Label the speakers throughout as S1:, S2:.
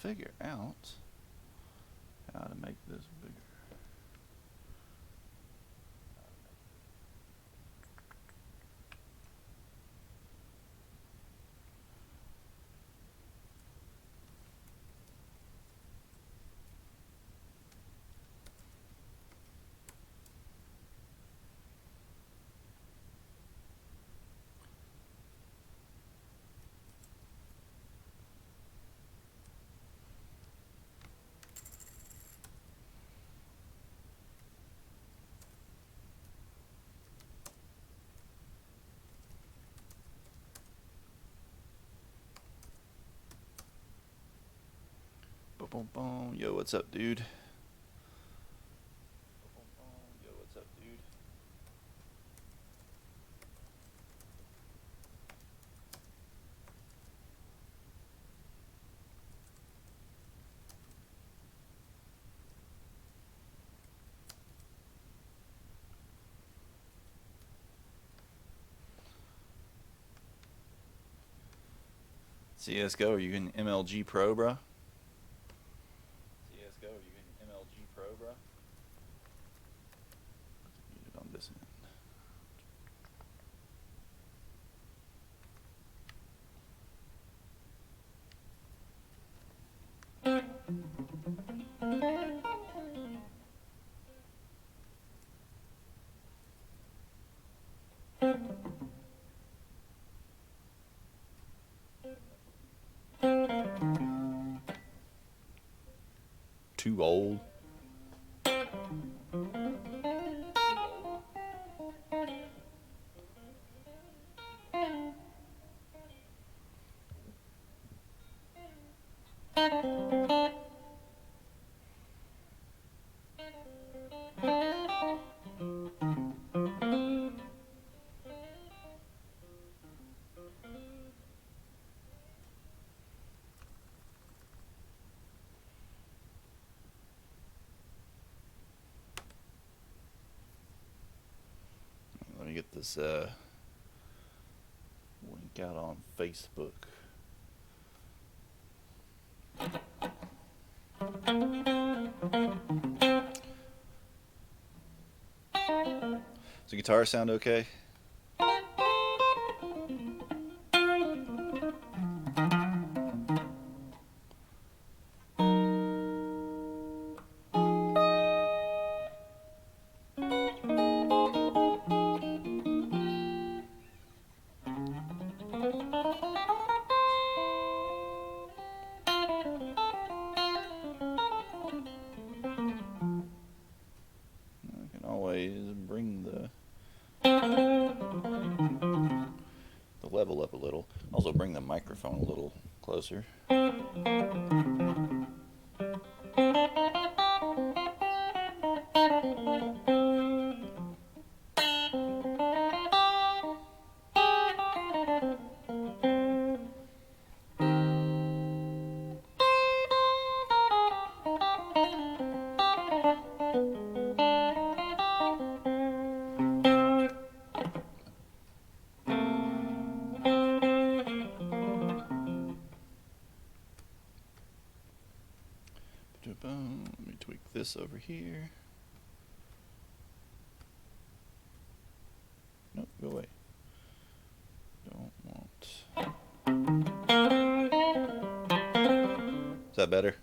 S1: figure out how to make this bigger. Boom, boom, boom. Yo, what's up, dude? Yo, what's up, dude? CSGO, are you in MLG Pro, bro? CSGO, are you in MLG Pro, bro? Muted on this end. Too old. Let me get this link out on Facebook. Does the guitar sound okay? Bring the level up a little. Also bring the microphone a little closer. Let me tweak this over here. Nope, go away. Don't want. Is that better?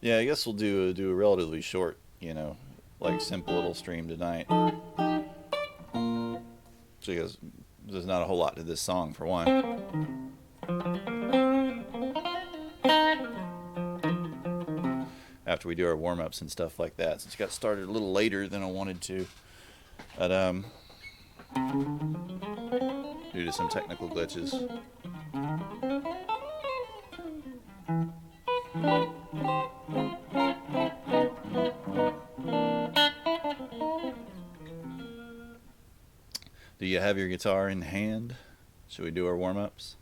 S1: Yeah, I guess we'll do a relatively short, like simple little stream tonight. Because there's not a whole lot to this song for one. After we do our warm-ups and stuff like that, since it got started a little later than I wanted to, but due to some technical glitches. have your guitar in hand, should we do our warm-ups?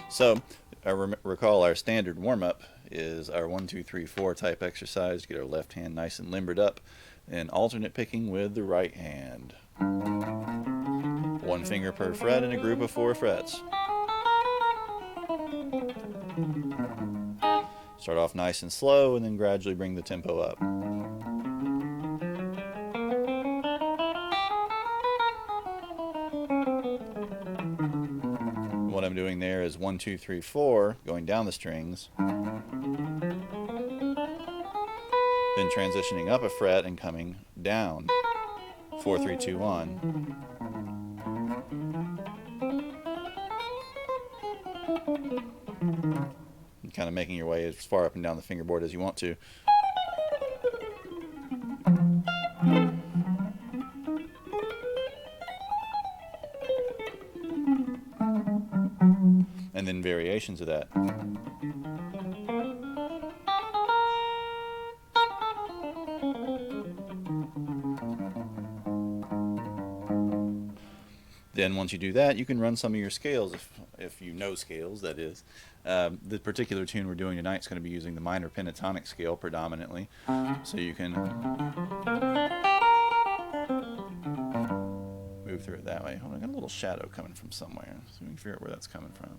S1: So, recall our standard warm-up is our 1, 2, 3, 4 type exercise. Get our left hand nice and limbered up, and alternate picking with the right hand. 1 finger per fret in a group of 4 frets. Start off nice and slow, and then gradually bring the tempo up. What I'm doing there is 1, 2, 3, 4, going down the strings, then transitioning up a fret and coming down. 4, 3, 2, 1. Kind of making your way as far up and down the fingerboard as you want to. And then variations of that. Then once you do that, you can run some of your scales, if you know scales, that is. The particular tune we're doing tonight is going to be using the minor pentatonic scale predominantly. So you can move through it that way. Hold on, I got a little shadow coming from somewhere, so we can figure out where that's coming from.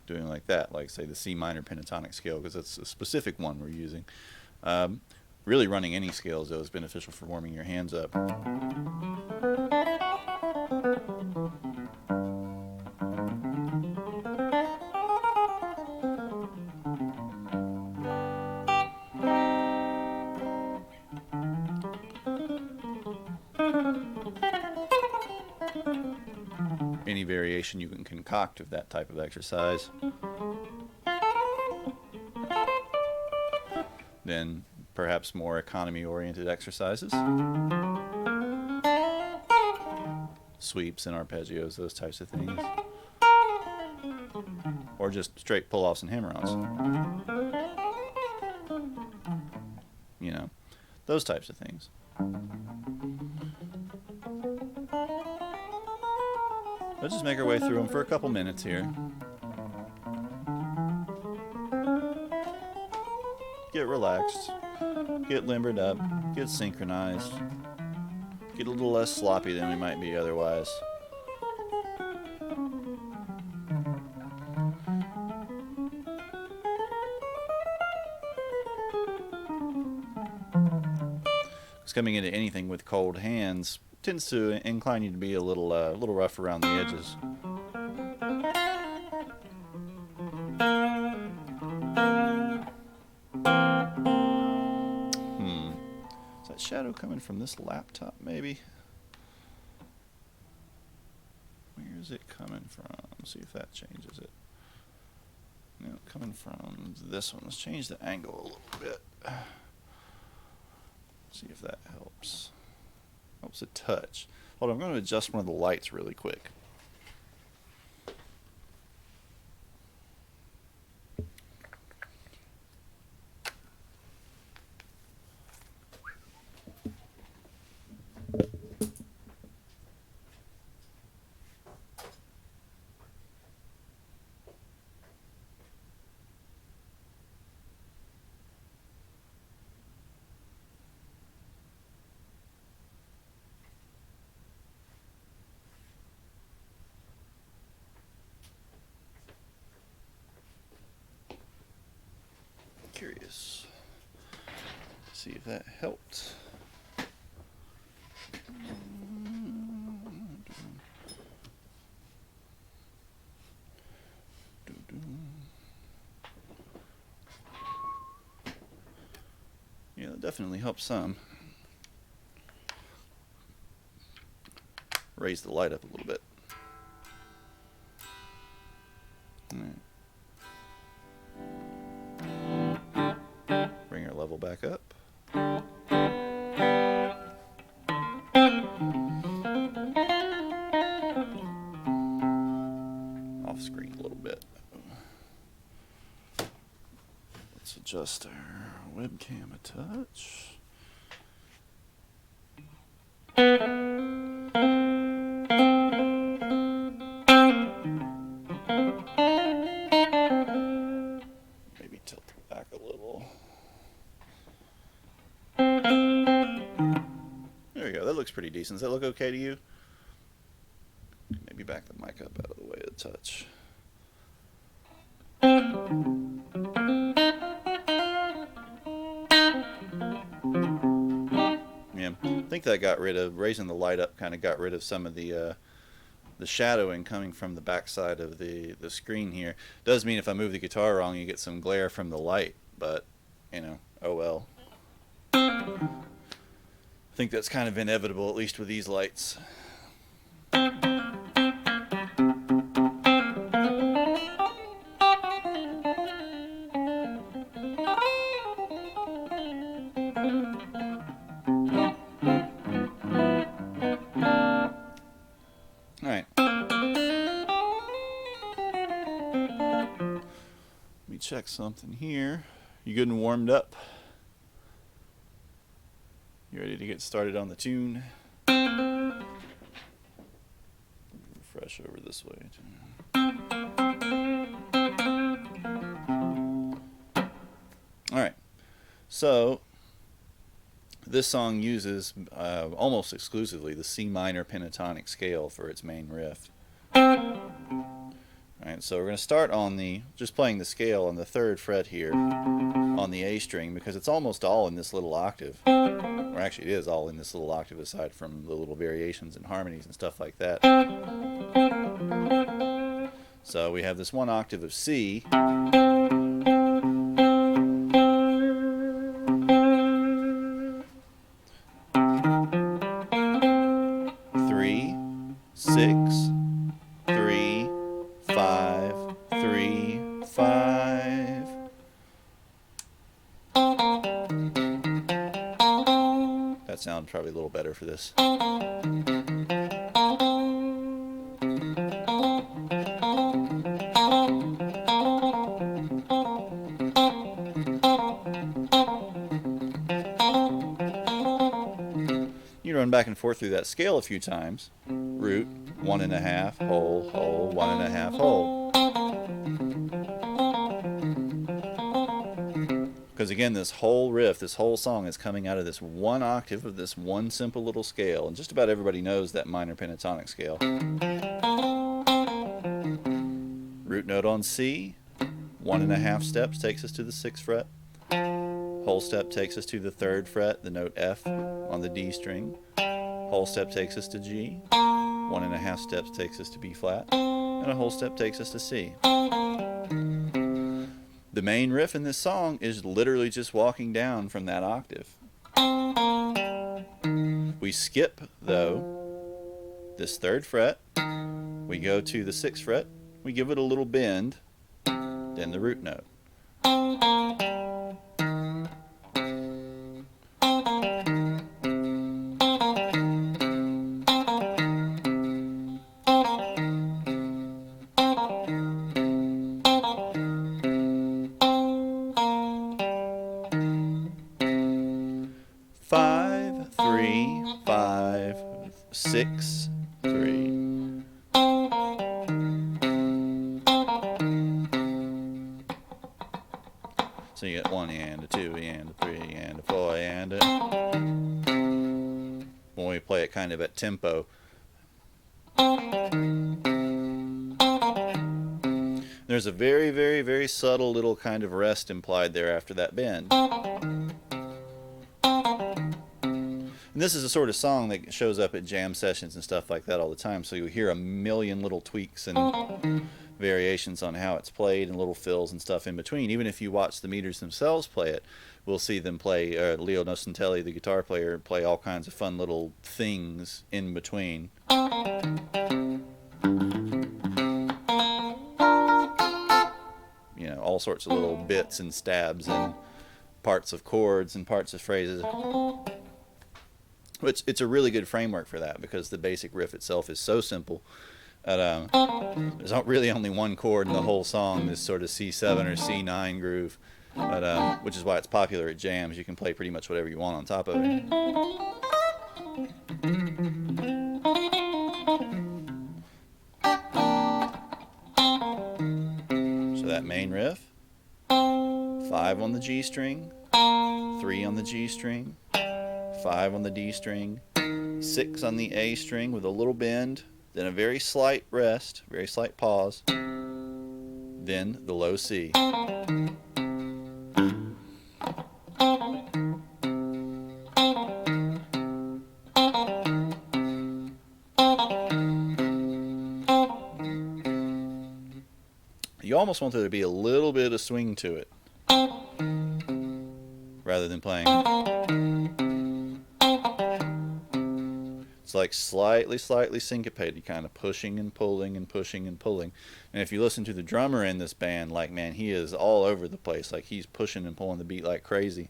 S1: Doing like that, like say the C minor pentatonic scale, because that's a specific one we're using. Really running any scales though is beneficial for warming your hands up. Any variation you can concoct of that type of exercise. Then perhaps more economy-oriented exercises. Sweeps and arpeggios, those types of things. Or just straight pull-offs and hammer-ons. You know, those types of things. Let's just make our way through them for a couple minutes here. Get relaxed, get limbered up, get synchronized, get a little less sloppy than we might be otherwise. Because coming into anything with cold hands tends to incline you to be a little rough around the edges. Is that shadow coming from this laptop, maybe? Where is it coming from? See if that changes it. No, coming from this one. Let's change the angle a little bit. See if that helps. Helps a touch. Hold on, I'm going to adjust one of the lights really quick. Curious. See if that helped. Yeah, that definitely helps some. Raise the light up a little bit. back up. Off screen a little bit. Let's adjust our webcam a touch. Maybe tilt it back a little. There we go. That looks pretty decent. Does that look okay to you? Maybe back the mic up out of the way a touch. Yeah, I think that got rid of, raising the light up kind of got rid of some of the shadowing coming from the backside of the screen here. Does mean if I move the guitar wrong, you get some glare from the light, but, you know, oh well. I think that's kind of inevitable, at least with these lights. Alright. Let me check something here. You good and warmed up? You ready to get started on the tune? Refresh over this way. Alright. So, this song uses almost exclusively the C minor pentatonic scale for its main riff. Alright, so we're going to start on just playing the scale on the 3rd fret here on the A string, because it's almost all in this little octave. Or actually it is all in this little octave aside from the little variations and harmonies and stuff like that. So we have this one octave of C. 3, 6, 3, 5, 3, 5. That sounds probably a little better for this. You run back and forth through that scale a few times. Root, 1.5, whole, whole, 1.5, whole. Because again, this whole riff, this whole song is coming out of this one octave of this one simple little scale. And just about everybody knows that minor pentatonic scale. Root note on C, 1.5 steps takes us to the 6th fret. Whole step takes us to the 3rd fret, the note F on the D string. Whole step takes us to G. 1.5 steps takes us to B flat. And a whole step takes us to C. The main riff in this song is literally just walking down from that octave. We skip, though, this 3rd fret. We go to the 6th fret. We give it a little bend. Then the root note. 5, 3, 5, 6, 3. So you get 1 and a 2 and a 3 and a 4 and a... When we play it kind of at tempo. There's a very, very, very subtle little kind of rest implied there after that bend. And this is a sort of song that shows up at jam sessions and stuff like that all the time, so you hear a million little tweaks and variations on how it's played and little fills and stuff in between. Even if you watch the meters themselves play it, we'll see them play, Leo Nocentelli, the guitar player, play all kinds of fun little things in between. You know, all sorts of little bits and stabs and parts of chords and parts of phrases. Which it's a really good framework for that, because the basic riff itself is so simple that there's really only one chord in the whole song, this sort of C7 or C9 groove, which is why it's popular at jams. You can play pretty much whatever you want on top of it. So that main riff, 5 on the G string, 3 on the G string, 5 on the D string, 6 on the A string with a little bend, then a very slight rest, very slight pause, then the low C. You almost want there to be a little bit of swing to it, rather than playing. It's like slightly syncopated, kind of pushing and pulling and pushing and pulling. And if you listen to the drummer in this band, like, man, he is all over the place. Like, he's pushing and pulling the beat like crazy.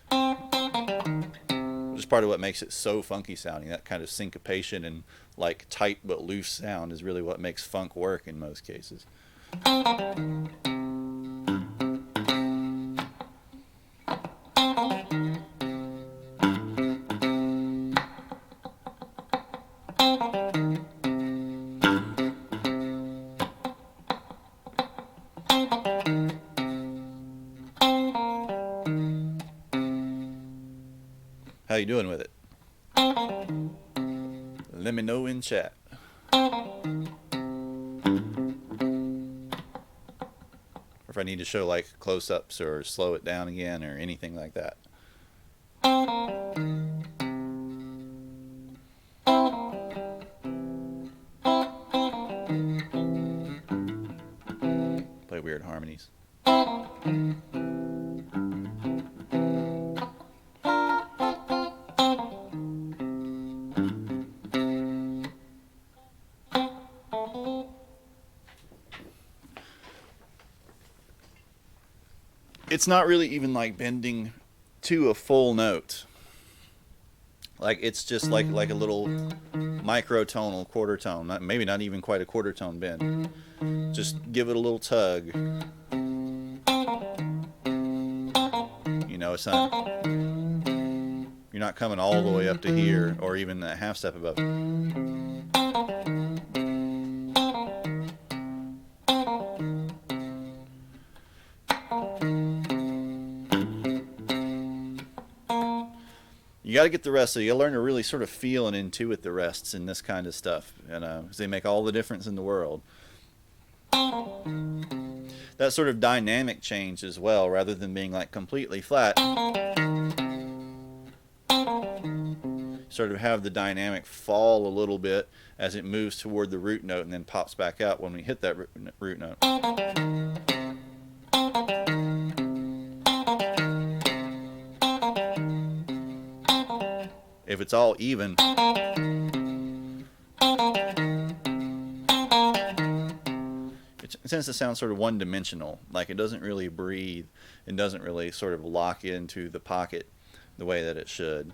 S1: Which is part of what makes it so funky sounding. That kind of syncopation and like tight but loose sound is really what makes funk work in most cases. How you doing with it? Let me know in chat. Or if I need to show like close-ups or slow it down again or anything like that. Play weird harmonies. It's not really even like bending to a full note. Like, it's just like a little microtonal quarter tone. Maybe not even quite a quarter tone bend. Just give it a little tug. You know, it's not, you're not coming all the way up to here or even a half step above. You got to get the rest, so you learn to really sort of feel and intuit the rests in this kind of stuff, you know, because they make all the difference in the world. That sort of dynamic change as well, rather than being like completely flat. Sort of have the dynamic fall a little bit as it moves toward the root note and then pops back out when we hit that root note. If it's all even, it tends to sound sort of one-dimensional, like it doesn't really breathe and doesn't really sort of lock into the pocket the way that it should.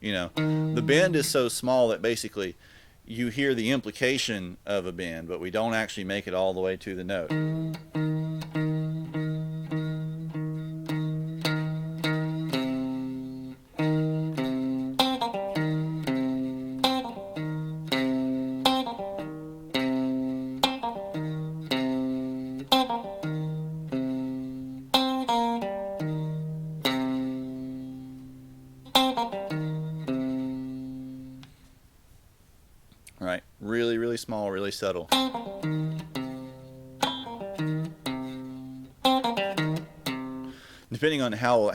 S1: You know, the bend is so small that basically you hear the implication of a bend, but we don't actually make it all the way to the note. Right, really, really small, really subtle. Depending on how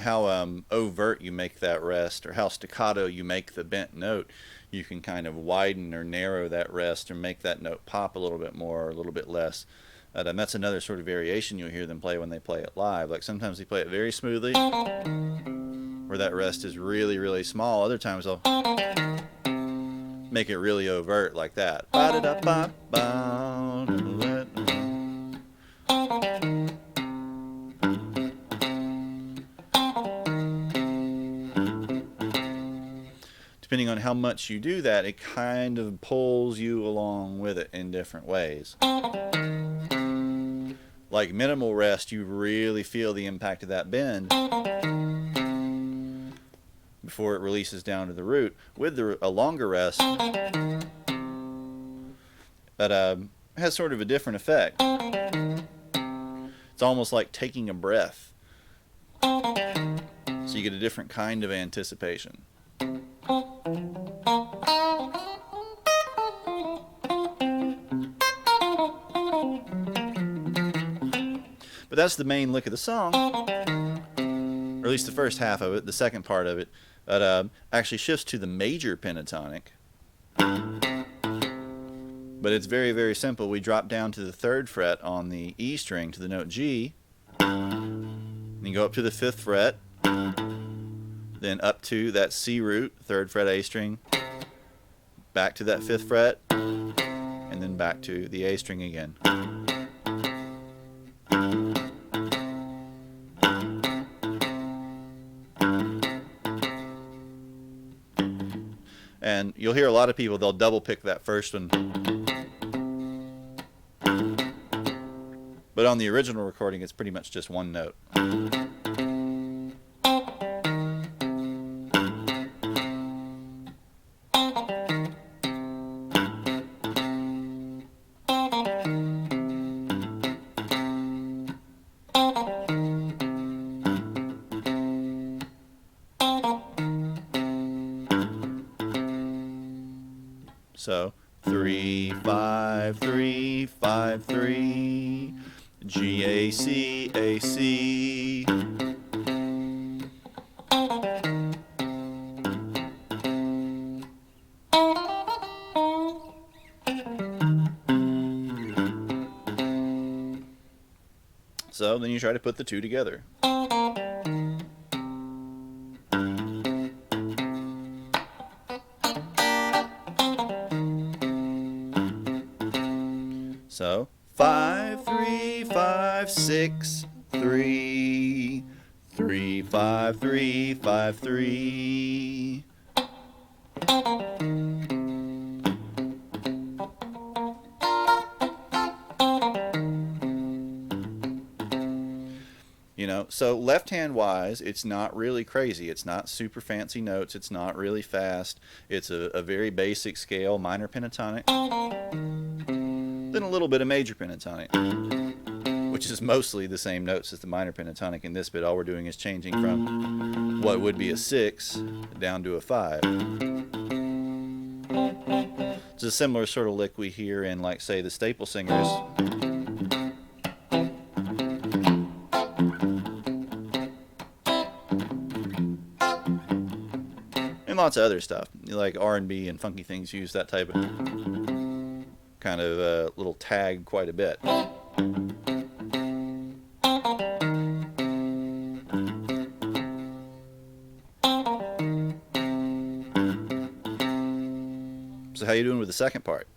S1: overt you make that rest, or how staccato you make the bent note, you can kind of widen or narrow that rest or make that note pop a little bit more or a little bit less. And that's another sort of variation you'll hear them play when they play it live. Like sometimes they play it very smoothly, where that rest is really, really small. Other times they'll make it really overt like that. Depending on how much you do that, it kind of pulls you along with it in different ways. Like minimal rest, you really feel the impact of that bend before it releases down to the root. With a longer rest, that has sort of a different effect. It's almost like taking a breath. So you get a different kind of anticipation. But that's the main lick of the song, or at least the first half of it. The second part of it actually shifts to the major pentatonic. But it's very, very simple. We drop down to the 3rd fret on the E string to the note G, and you go up to the 5th fret, then up to that C root, 3rd fret A string, back to that 5th fret, and then back to the A string again. And you'll hear a lot of people, they'll double pick that first one. But on the original recording, it's pretty much just one note. So 3 5 3 5 3 G A C A C. So then you try to put the two together. So 5 3 5 6 3 3 5 3 5 3. You know, so left hand wise, it's not really crazy. It's not super fancy notes. It's not really fast. It's a very basic scale, minor pentatonic, then a little bit of major pentatonic, which is mostly the same notes as the minor pentatonic in this bit. All we're doing is changing from what would be a 6 down to a 5. It's a similar sort of lick we hear in, like, say, the Staple Singers. And lots of other stuff, like R&B and funky things use that type of kind of little tag quite a bit. So how you doing with the second part?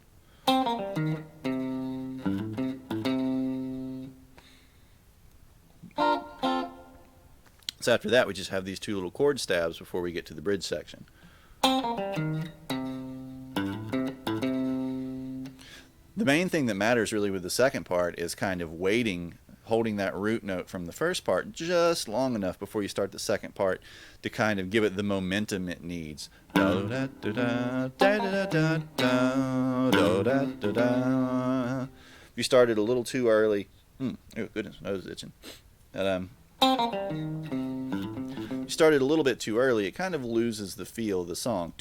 S1: So after that, we just have these two little chord stabs before we get to the bridge section. The main thing that matters really with the second part is kind of waiting, holding that root note from the first part just long enough before you start the second part to kind of give it the momentum it needs. If you started a little too early, oh goodness, nose is itching. You started a little bit too early, it kind of loses the feel of the song.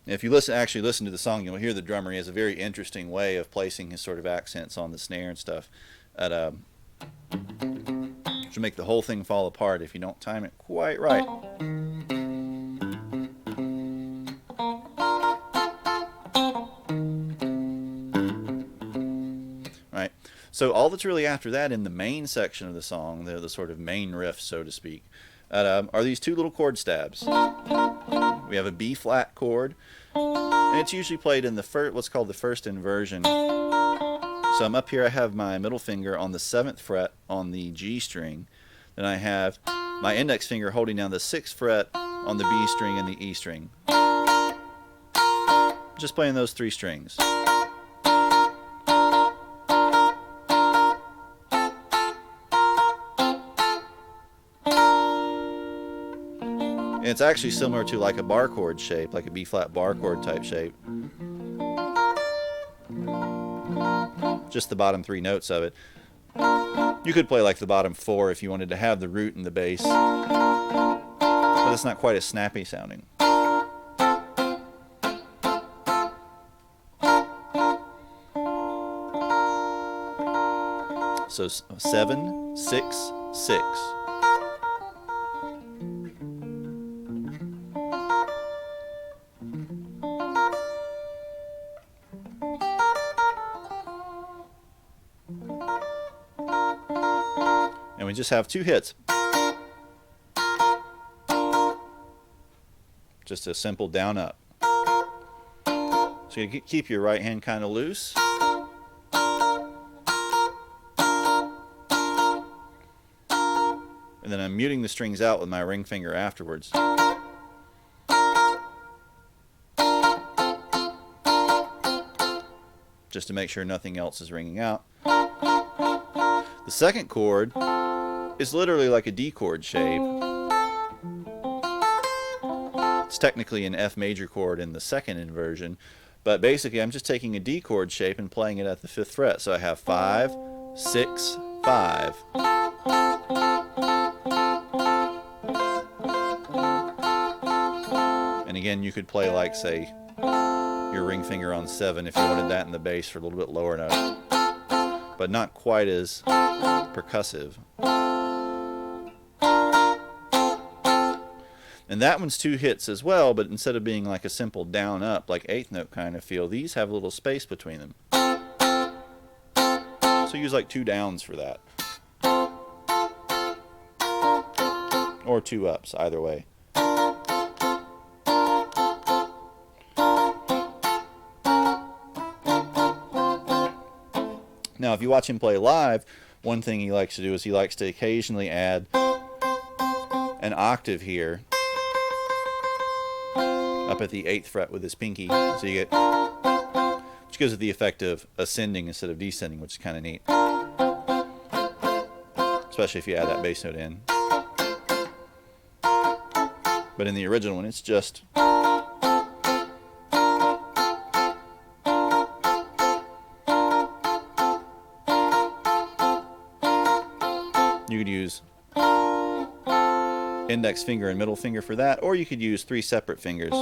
S1: If you actually listen to the song, you'll hear the drummer. He has a very interesting way of placing his sort of accents on the snare and stuff. Which will make the whole thing fall apart if you don't time it quite right. So all that's really after that in the main section of the song, the sort of main riff, so to speak, are these two little chord stabs. We have a B flat chord, and it's usually played in the what's called the first inversion. So I'm up here, I have my middle finger on the 7th fret on the G string. Then I have my index finger holding down the 6th fret on the B string and the E string. Just playing those 3 strings. And it's actually similar to like a bar chord shape, like a B flat bar chord type shape. Just the bottom 3 notes of it. You could play like the bottom 4 if you wanted to have the root and the bass, but it's not quite as snappy sounding. So 7, 6, 6. And we just have 2 hits. Just a simple down up. So you keep your right hand kind of loose. And then I'm muting the strings out with my ring finger afterwards. Just to make sure nothing else is ringing out. The second chord is literally like a D chord shape. It's technically an F major chord in the second inversion, but basically I'm just taking a D chord shape and playing it at the 5th fret. So I have 5, 6, 5. And again, you could play like, say, your ring finger on 7 if you wanted that in the bass for a little bit lower note, but not quite as percussive. And that one's 2 hits as well, but instead of being like a simple down up, like 8th note kind of feel, these have a little space between them. So use like 2 downs for that. Or 2 ups, either way. Now, if you watch him play live, one thing he likes to do is he likes to occasionally add an octave here up at the 8th fret with his pinky. So you get, which gives it the effect of ascending instead of descending, which is kind of neat. Especially if you add that bass note in. But in the original one, it's just... You could use index finger and middle finger for that, or you could use 3 separate fingers.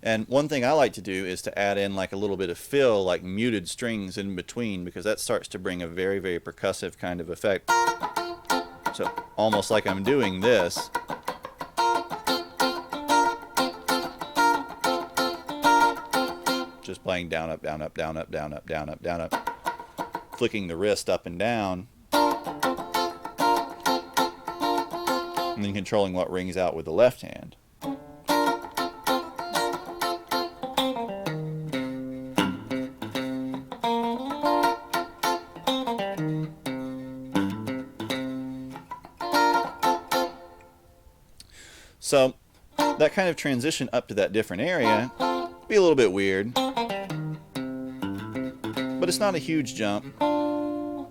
S1: And one thing I like to do is to add in like a little bit of fill, like muted strings in between, because that starts to bring a very, very percussive kind of effect. So almost like I'm doing this. Just playing down, up, down, up, down, up, down, up, down, up, down, up. Flicking the wrist up and down. And then controlling what rings out with the left hand. So that kind of transition up to that different area be a little bit weird, but it's not a huge jump. You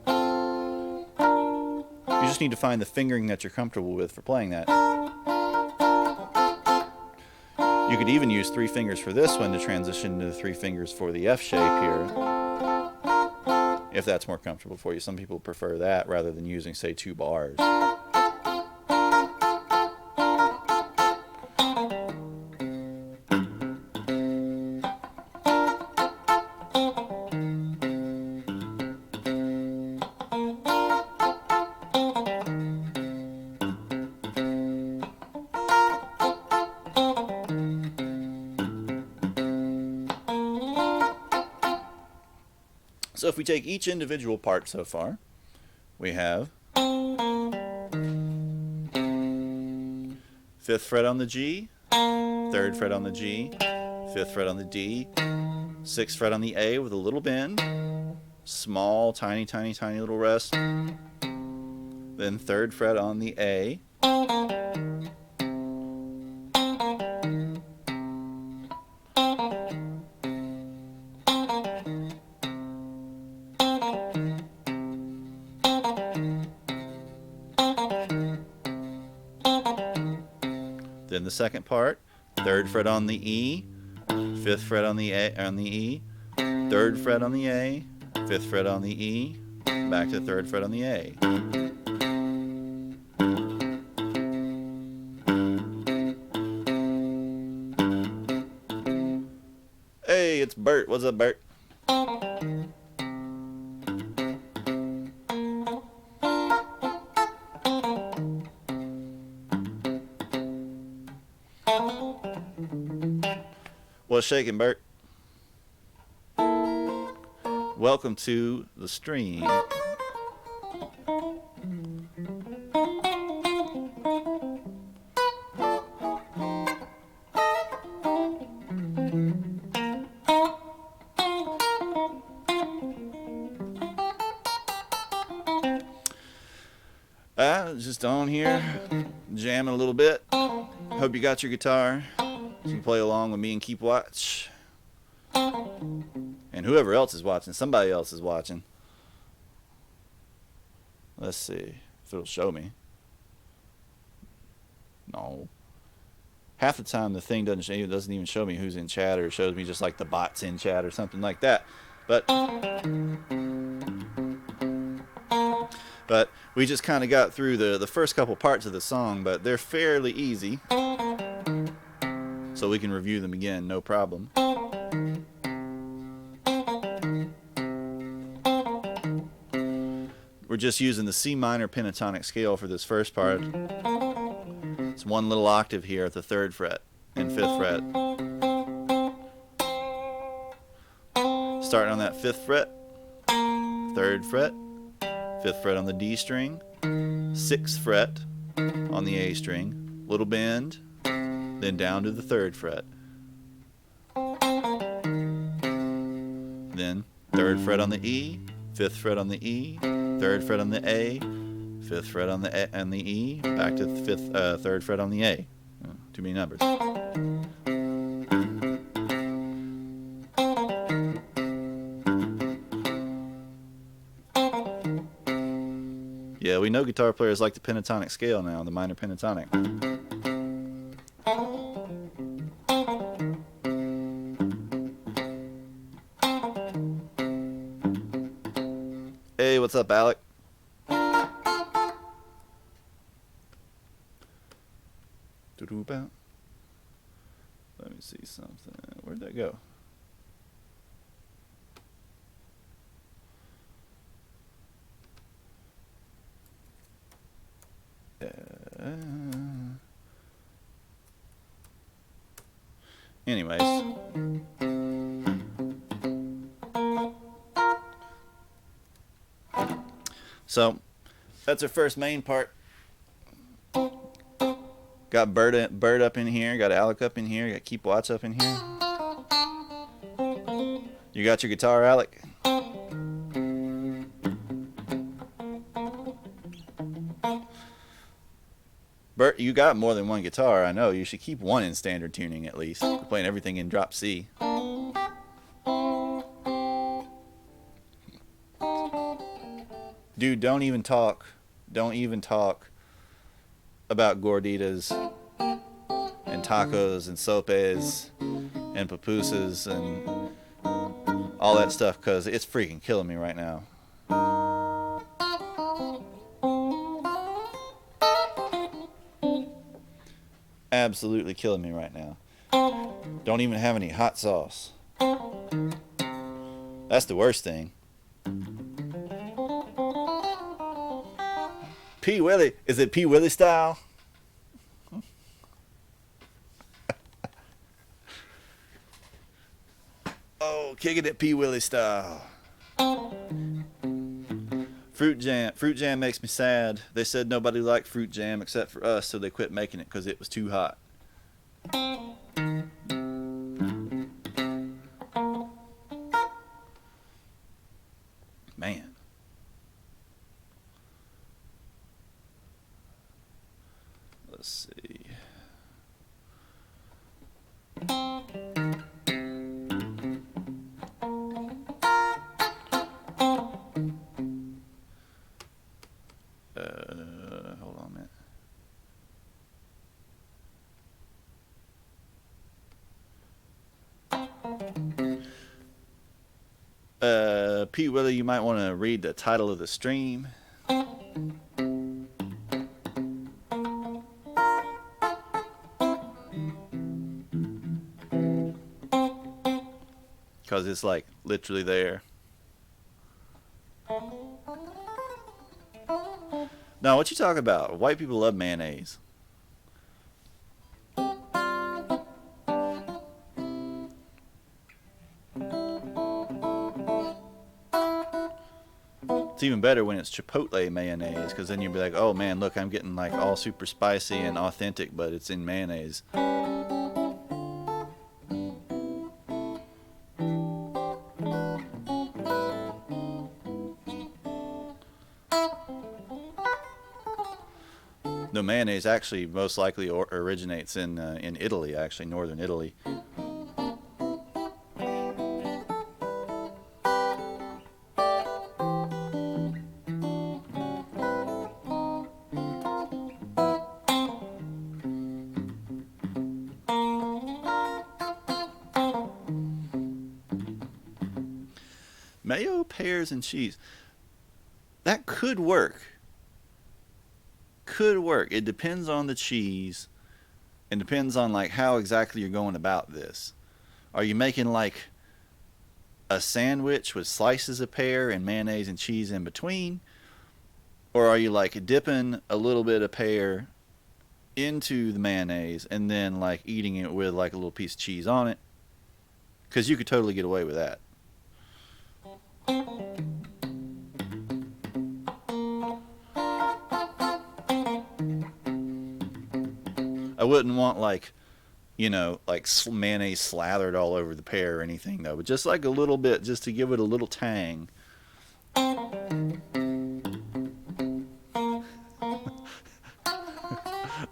S1: just need to find the fingering that you're comfortable with for playing that. You could even use 3 fingers for this one to transition to the 3 fingers for the F shape here. if that's more comfortable for you. Some people prefer that rather than using, say, 2 bars. So if we take each individual part so far, we have 5th fret on the G, 3rd fret on the G, 5th fret on the D, 6th fret on the A with a little bend, small, tiny, tiny, tiny little rest, then 3rd fret on the A, then the second part, 3rd fret on the E, 5th fret on the A on the E, 3rd fret on the A, 5th fret on the E, back to 3rd fret on the A. Hey, it's Bert. What's up, Bert? What's shaking, Bert? Welcome to the stream. Just on here, jamming a little bit. Hope you got your guitar. You can play along with me and keep watch. And whoever else is watching, somebody else is watching. Let's see if it'll show me. No. Half the time the thing doesn't even show me who's in chat, or it shows me just like the bots in chat or something like that. But we just kind of got through the first couple parts of the song, but they're fairly easy. So we can review them again, no problem. We're just using the C minor pentatonic scale for this first part. It's one little octave here at the 3rd fret and 5th fret. Starting on that 5th fret, 3rd fret, 5th fret on the D string, 6th fret on the A string, little bend, then down to the 3rd fret. Then 3rd fret on the E, 5th fret on the E, 3rd fret on the A, 5th fret on the E, back to the 3rd fret on the A. Too many numbers. Yeah, we know guitar players like the pentatonic scale now, the minor pentatonic. Hey, what's up, Alec? Let me see something. Where'd that go? Anyways. So, that's our first main part. Got Bird up in here, got Alec up in here, got Keep Watch up in here. You got your guitar, Alec? Bert, you got more than one guitar, I know. You should keep one in standard tuning at least. You're playing everything in drop C. Dude, don't even talk. Don't even talk about gorditas and tacos and sopes and pupusas and all that stuff, because it's freaking killing me right now. Absolutely killing me right now. Don't even have any hot sauce. That's the worst thing. P. Willie. Is it P. Willie style? Oh, kicking it P. Willie style. Fruit jam. Fruit jam makes me sad. They said nobody liked fruit jam except for us, so they quit making it because it was too hot. Man. Let's see. Hold on a minute. Pete Willie, you might want to read the title of the stream. Because it's like literally there. Now, what you talking about? White people love mayonnaise. It's even better when it's Chipotle mayonnaise, because then you'll be like, oh man, look, I'm getting like all super spicy and authentic, but it's in mayonnaise. The mayonnaise actually most likely originates in Italy, actually, northern Italy. Mayo, pears, and cheese. That could work. Could work. It depends on the cheese and depends on like how exactly you're going about this. Are you making like a sandwich with slices of pear and mayonnaise and cheese in between? Or are you like dipping a little bit of pear into the mayonnaise and then like eating it with like a little piece of cheese on it? Because you could totally get away with that. I wouldn't want like, you know, like mayonnaise slathered all over the pear or anything though, but just like a little bit, just to give it a little tang.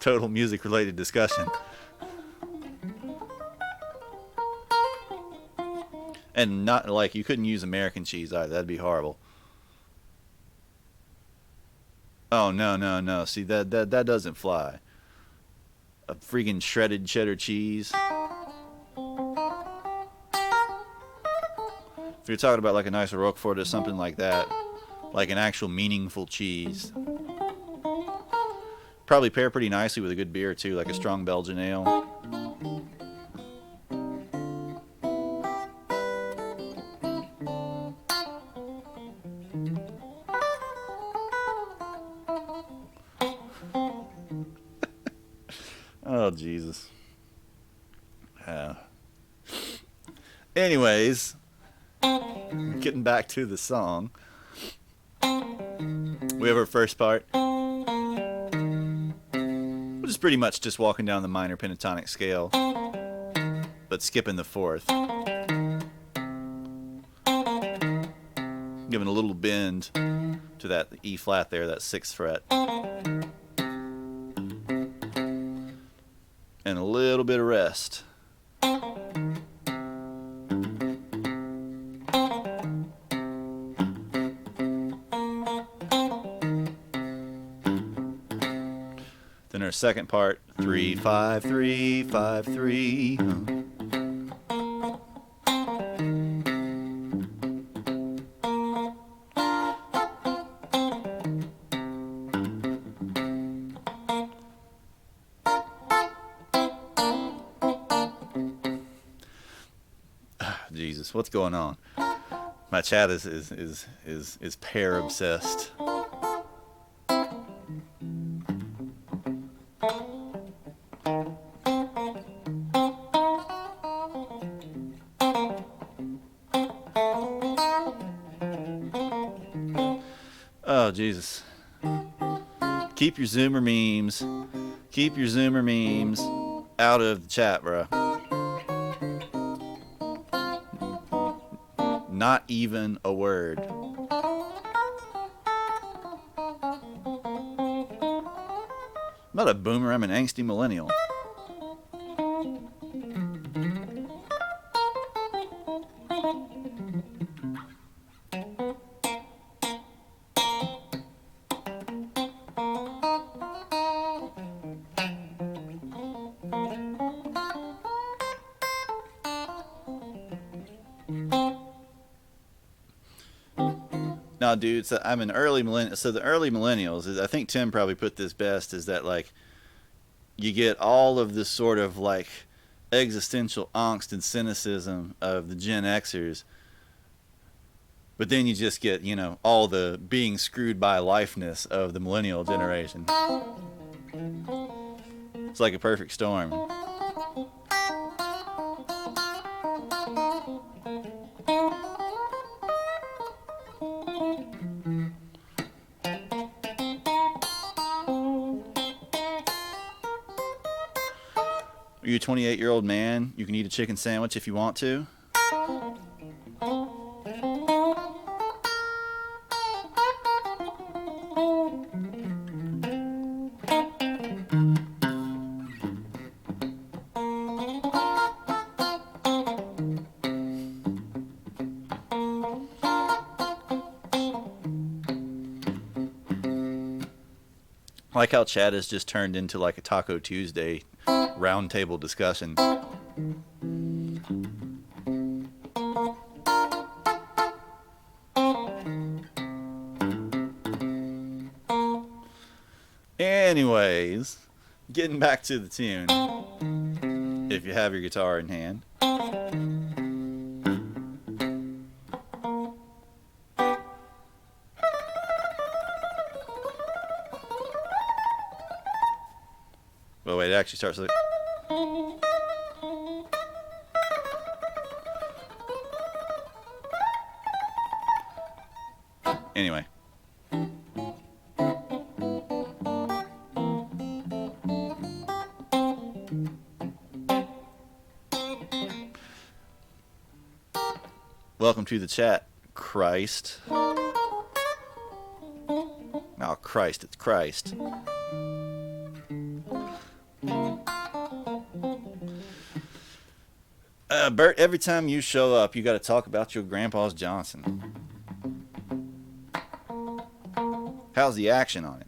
S1: Total music related discussion. And not like you couldn't use American cheese either. That'd be horrible. Oh no. See that doesn't fly. A freaking shredded cheddar cheese. If you're talking about like a nice Roquefort or something like that, like an actual meaningful cheese. Probably pair pretty nicely with a good beer too, like a strong Belgian ale. Oh, Jesus. Anyways, getting back to the song. We have our first part, which is pretty much just walking down the minor pentatonic scale, but skipping the fourth. Giving a little bend to that E flat there, that 6th fret. And a little bit of rest. Then our second part, 3 5 3 5 3. Jesus, what's going on? My chat is pear obsessed. Oh, Jesus. Keep your Zoomer memes. Keep your Zoomer memes out of the chat, bro. Not even a word. I'm not a boomer, I'm an angsty millennial. No, dude, so I'm an early millennial. So the early millennials, I think Tim probably put this best, is that like you get all of this sort of like existential angst and cynicism of the Gen Xers, but then you just get, you know, all the being screwed by lifeness of the millennial generation. It's like a perfect storm. Are you a 28-year-old man? You can eat a chicken sandwich if you want to. I like how chat has just turned into like a Taco Tuesday roundtable discussion. Anyways, getting back to the tune, if you have your guitar in hand. Well, wait, it actually starts like... Anyway. Welcome to the chat, Christ. Oh, Christ, it's Christ. Bert, every time you show up, you got to talk about your grandpa's Johnson. How's the action on it?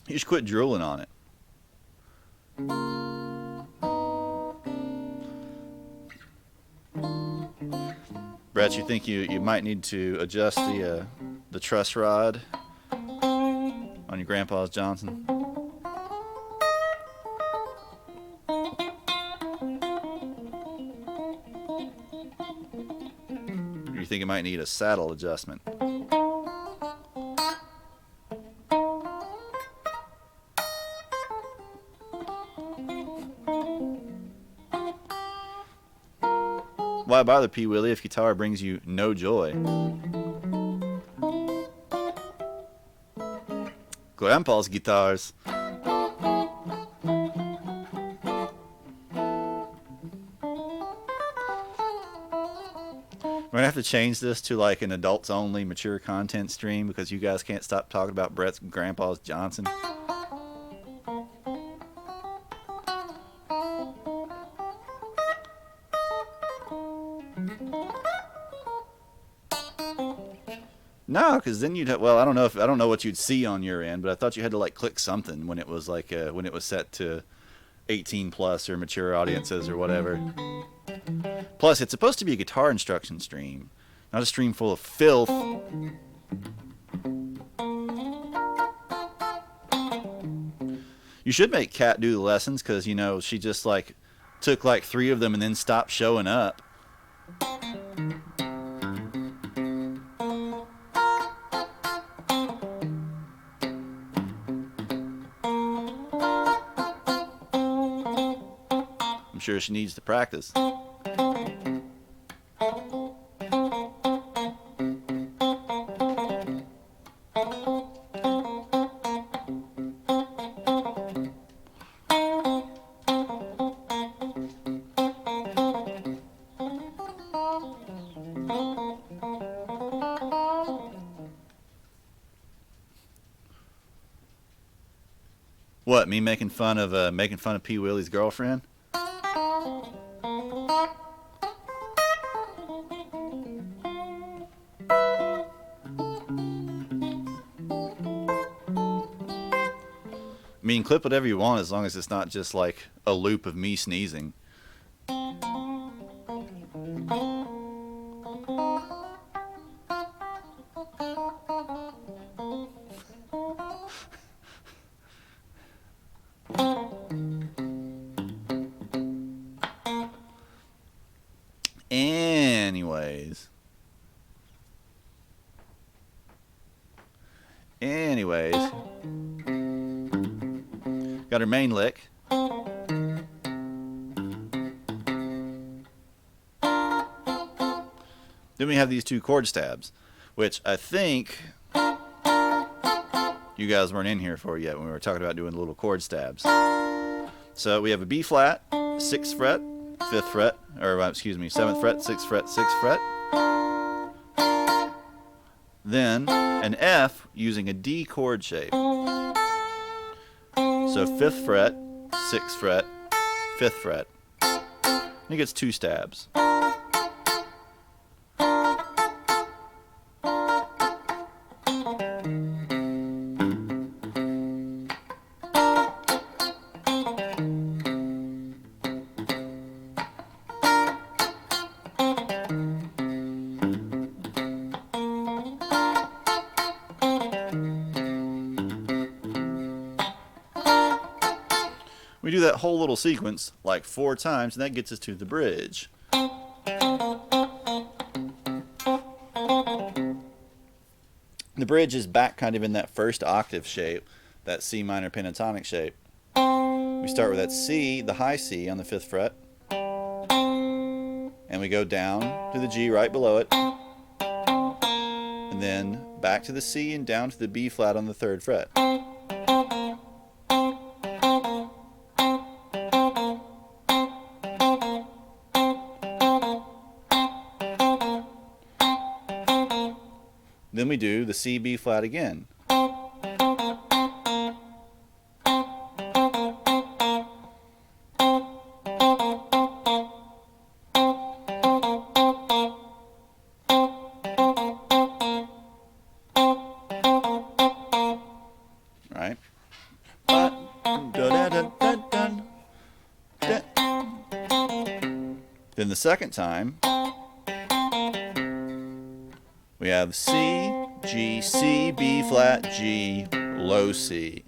S1: You should quit drooling on it. Brett, you think you might need to adjust the truss rod on your grandpa's Johnson? Or you think it might need a saddle adjustment? Why bother, P. Willie, if guitar brings you no joy? Grandpa's guitars. We're gonna have to change this to like an adults only mature content stream because you guys can't stop talking about Brett's grandpa's Johnson. No, because then you'd well, I don't know what you'd see on your end, but I thought you had to like click something when it was like when it was set to 18 plus or mature audiences or whatever. Plus, it's supposed to be a guitar instruction stream, not a stream full of filth. You should make Kat do the lessons because, you know, she just like took like 3 of them and then stopped showing up. I'm sure she needs to practice. What, me making fun of P. Willie's girlfriend? I mean, clip whatever you want as long as it's not just like a loop of me sneezing. Anyways, got her main lick. Then we have these 2 chord stabs, which I think you guys weren't in here for yet when we were talking about doing little chord stabs. So we have a B flat, 6th fret, 5th fret, or excuse me, 7th fret, 6th fret, 6th fret. Then an F using a D chord shape. So 5th fret, 6th fret, 5th fret. And it gets 2 stabs. We do that whole little sequence like 4 times, and that gets us to the bridge. The bridge is back kind of in that first octave shape, that C minor pentatonic shape. We start with that C, the high C on the 5th fret, and we go down to the G right below it, and then back to the C and down to the B flat on the 3rd fret. Then we do the C, B flat again. Right? Then the second time, we have C, G, C, B flat, G, low C.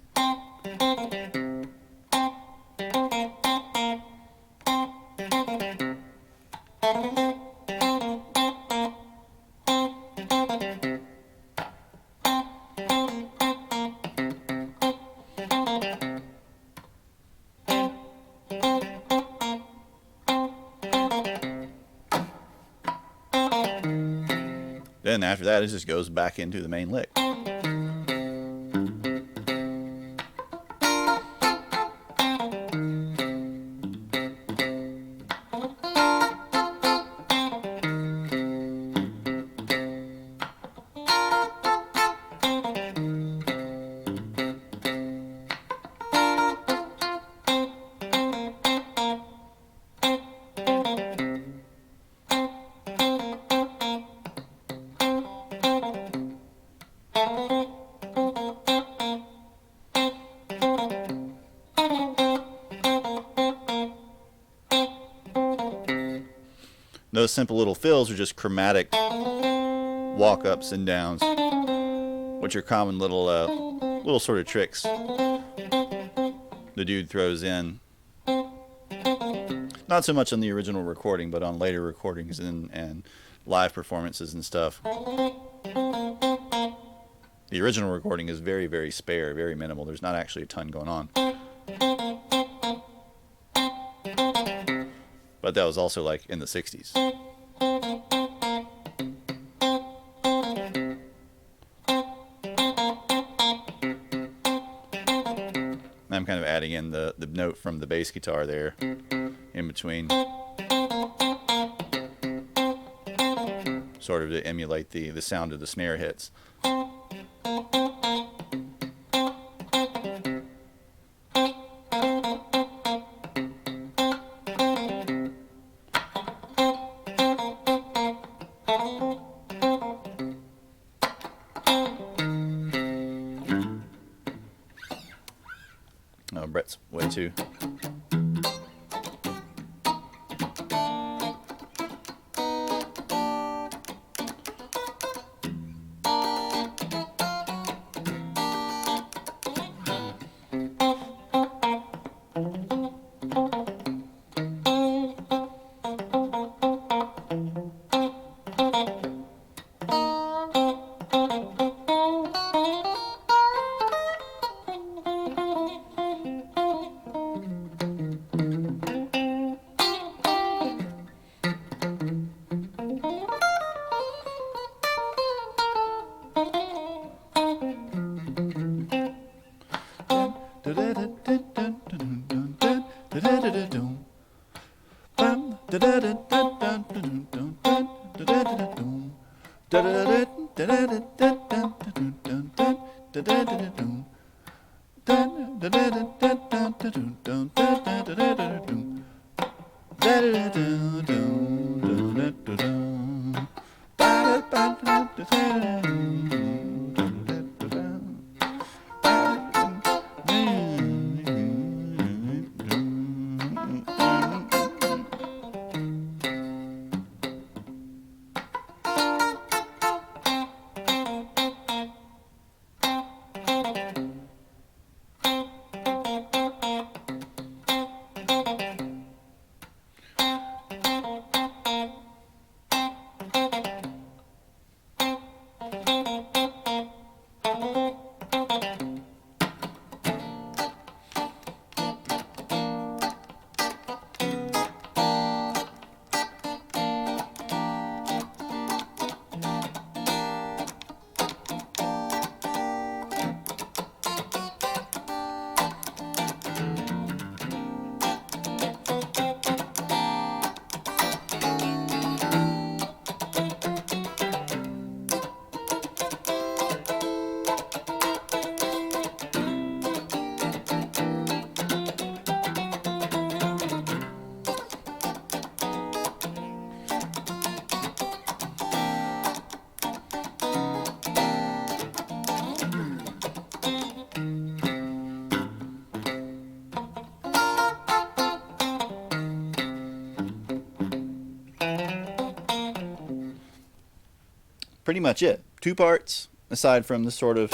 S1: Then after that, it just goes back into the main lick. Those simple little fills are just chromatic walk-ups and downs, which are common little sort of tricks the dude throws in. Not so much on the original recording, but on later recordings and live performances and stuff. The original recording is very, very spare, very minimal. There's not actually a ton going on. But that was also like in the 60s. I'm kind of adding in the note from the bass guitar there in between, sort of to emulate the sound of the snare hits. Oh, Brett's way too. Pretty much it. 2 parts, aside from the sort of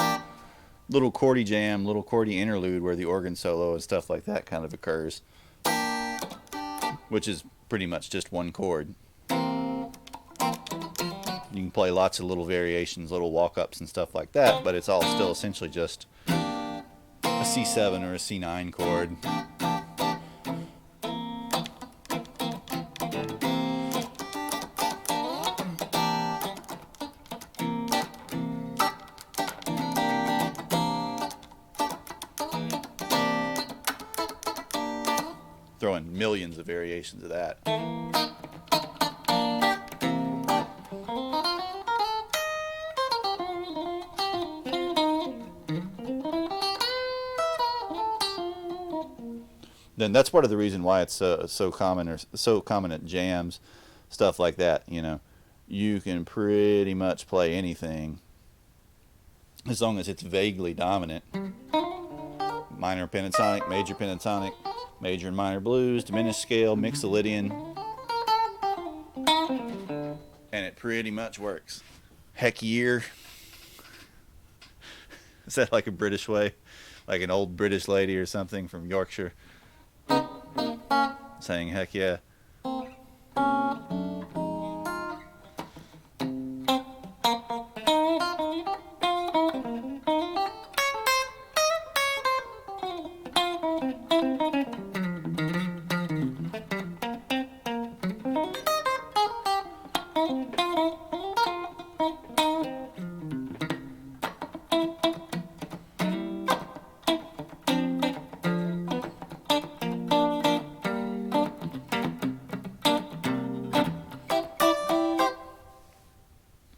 S1: little chordy jam, little chordy interlude where the organ solo and stuff like that kind of occurs, which is pretty much just 1 chord. You can play lots of little variations, little walk-ups and stuff like that, but it's all still essentially just a C7 or a C9 chord. Throwing millions of variations of that. Then that's part of the reason why it's so common, or so common at jams, stuff like that. You know, you can pretty much play anything as long as it's vaguely dominant. Minor pentatonic, major pentatonic, major and minor blues, diminished scale, mixolydian. pretty much works. Heck year. Is that like a British way? Like an old British lady or something from Yorkshire saying heck yeah.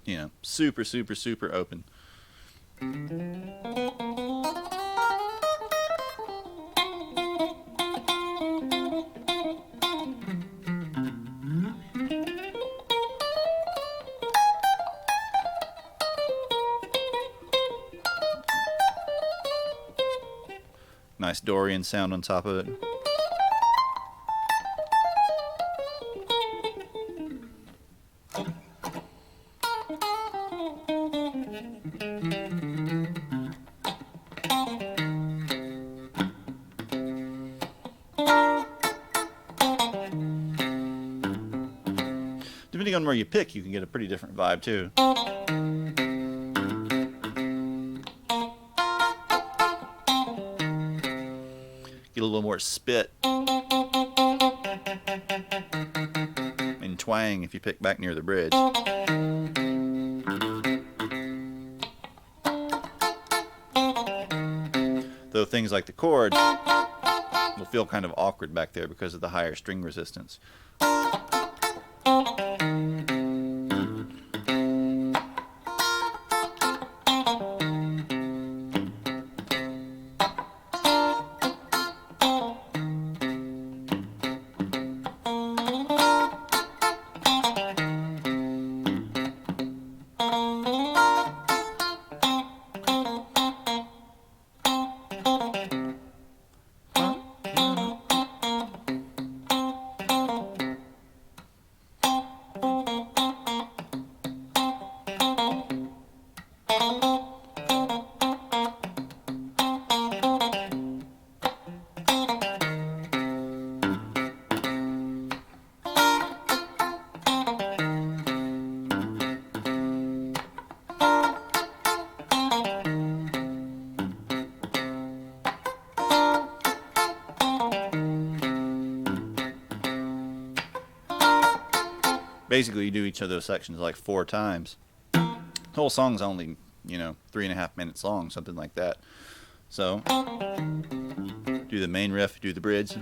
S1: You know, super, super, super open. Nice Dorian sound on top of it. Depending on where you pick, you can get a pretty different vibe too. Get a little more spit and twang if you pick back near the bridge. Though things like the chords will feel kind of awkward back there because of the higher string resistance. Basically, you do each of those sections like 4 times. The whole song's only, 3.5 minutes long, something like that. So, do the main riff, do the bridge.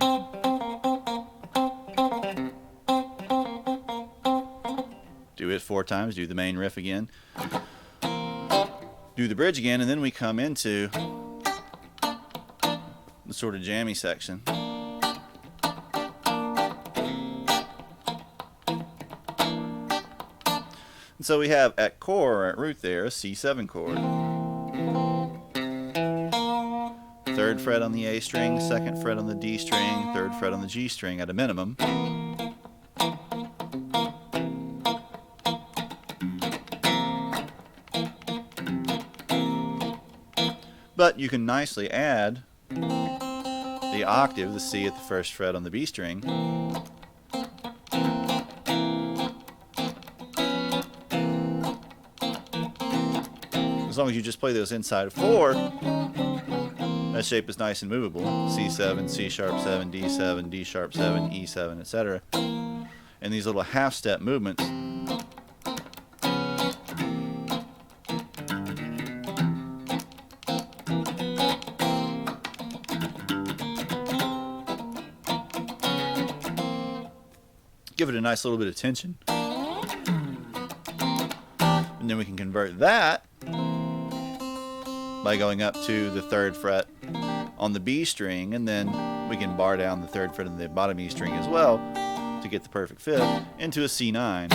S1: Do it 4 times, do the main riff again. Do the bridge again, and then we come into the sort of jammy section. So we have at core, at root there, a C7 chord. 3rd fret on the A string, 2nd fret on the D string, 3rd fret on the G string at a minimum. But you can nicely add the octave, the C at the 1st fret on the B string. As long as you just play those inside of 4, that shape is nice and movable. C7, C sharp 7, D7, D sharp 7, E7, etc. And these little half-step movements give it a nice little bit of tension. And then we can convert that by going up to the 3rd fret on the B string, and then we can bar down the 3rd fret on the bottom E string as well to get the perfect fit into a C9.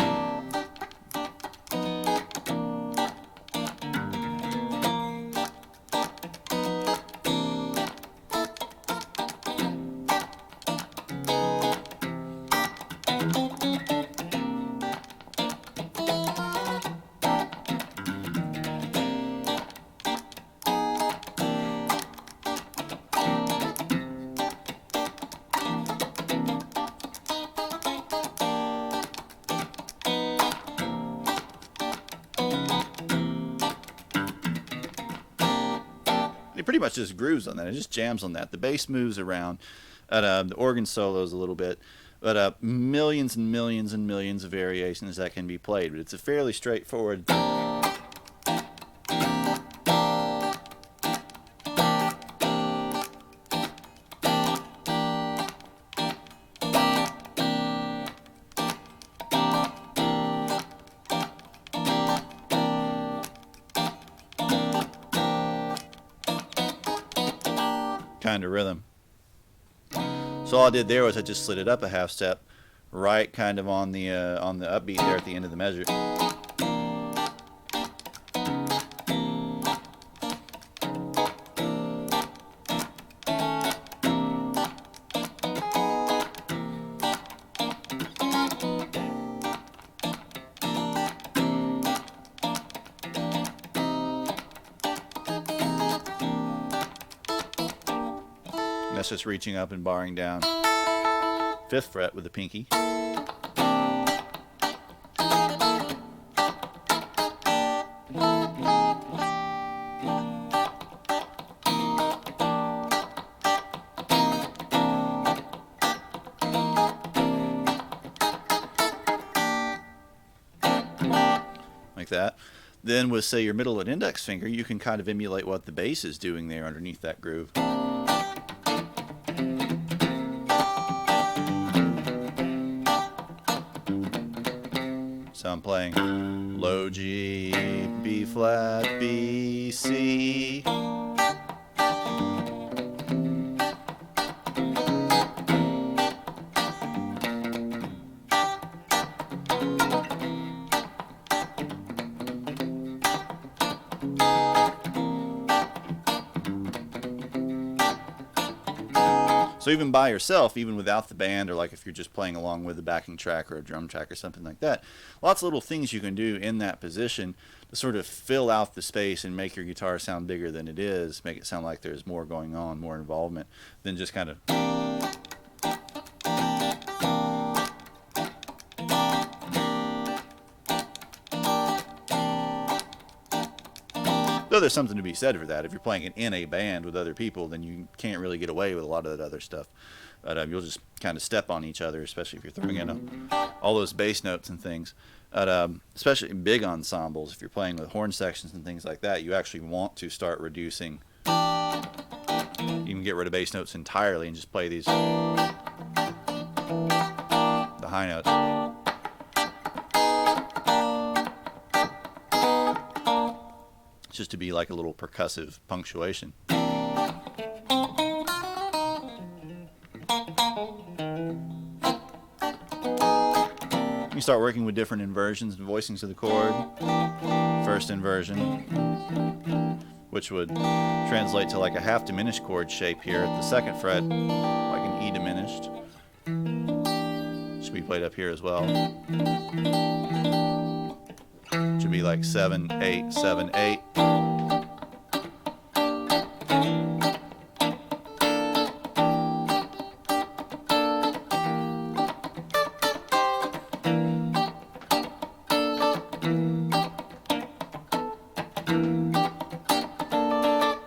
S1: pretty much just grooves on that. It just jams on that. The bass moves around. The organ solos a little bit. But millions and millions and millions of variations that can be played. But it's a fairly straightforward... kind of rhythm. So all I did there was I just slid it up a half step, right kind of on the upbeat there at the end of the measure. That's just reaching up and barring down 5th fret with the pinky. Like that. Then with, say, your middle and index finger, you can kind of emulate what the bass is doing there underneath that groove. So I'm playing low G, B flat, B, C. So even by yourself, even without the band, or like if you're just playing along with a backing track or a drum track or something like that, lots of little things you can do in that position to sort of fill out the space and make your guitar sound bigger than it is, make it sound like there's more going on, more involvement than just kind of... Though there's something to be said for that. If you're playing it in a band with other people, then you can't really get away with a lot of that other stuff. But you'll just kind of step on each other, especially if you're throwing in all those bass notes and things. Especially in big ensembles, if you're playing with horn sections and things like that, you actually want to start reducing. You can get rid of bass notes entirely and just play these, the high notes. Just to be like a little percussive punctuation. You start working with different inversions and voicings of the chord. First inversion, which would translate to like a half diminished chord shape here at the 2nd fret, like an E diminished. Should be played up here as well. Should be like 7, 8, 7, 8.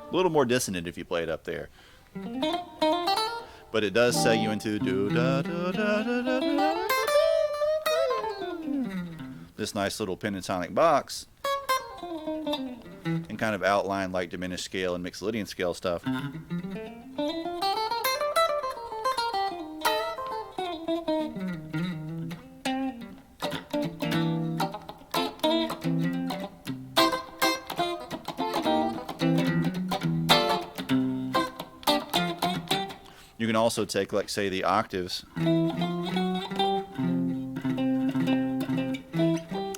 S1: A little more dissonant if you play it up there. But it does seg you into do da da da da da da. This nice little pentatonic box and kind of outline like diminished scale and Mixolydian scale stuff. You can also take, like, say, the octaves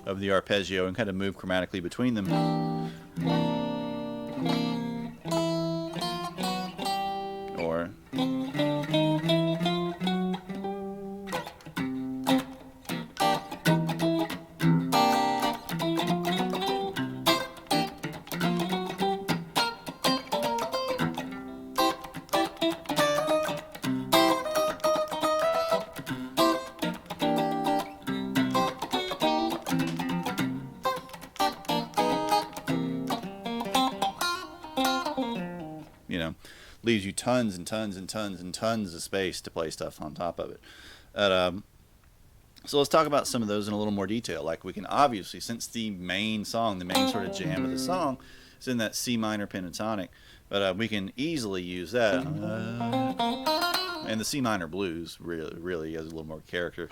S1: of the arpeggio and kind of move chromatically between them. Or leaves you tons and tons and tons and tons of space to play stuff on top of it. So let's talk about some of those in a little more detail. Like, we can obviously, since the main song, the main sort of jam of the song is in that C minor pentatonic, but we can easily use that. And the C minor blues really has a little more character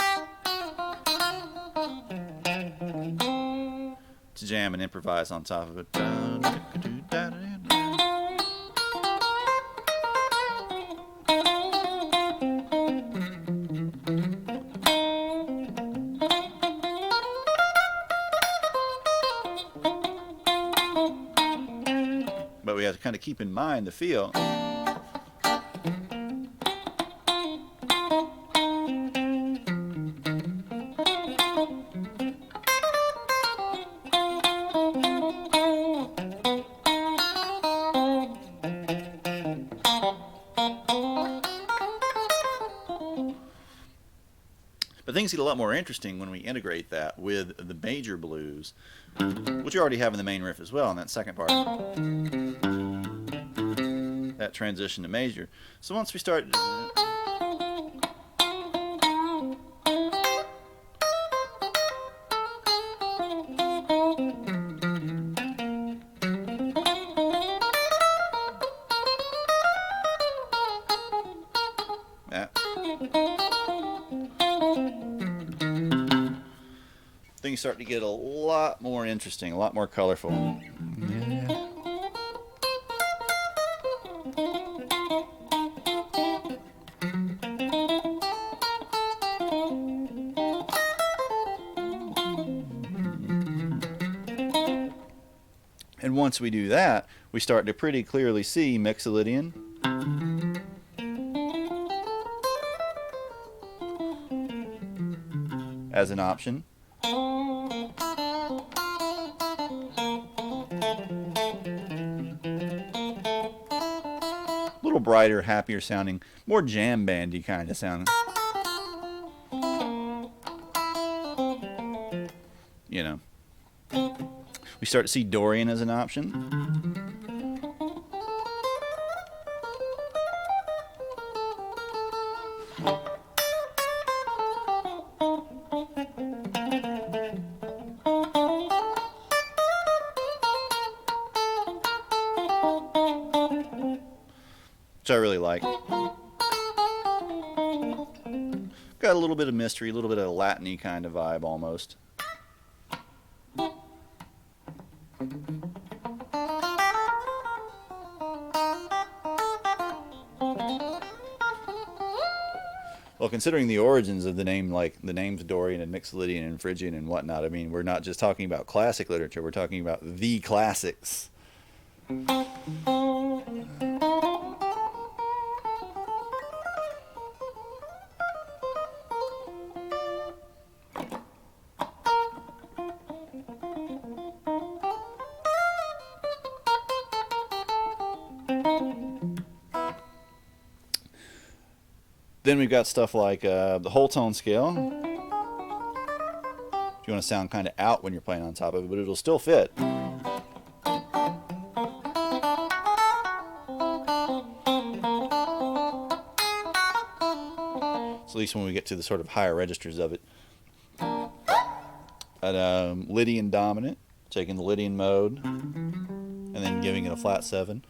S1: to jam and improvise on top of it. But we have to kind of keep in mind the feel. But things get a lot more interesting when we integrate that with the major blues, which you already have in the main riff as well in that second part. That transition to major. So once we start... things start to get a lot more interesting, a lot more colorful. Yeah. And once we do that, we start to pretty clearly see Mixolydian, as an option. A little brighter, happier sounding, more jam bandy kind of sound. You know. We start to see Dorian as an option. Which I really like. Got a little bit of mystery, a little bit of a Latin-y kind of vibe almost. Well, considering the origins of the name, like the names Dorian and Mixolydian and Phrygian and whatnot, I mean, we're not just talking about classic literature, we're talking about the classics. Then we've got stuff like the whole tone scale. If you want to sound kind of out when you're playing on top of it, but it'll still fit. So at least when we get to the sort of higher registers of it. Lydian dominant, taking the Lydian mode and then giving it a flat 7.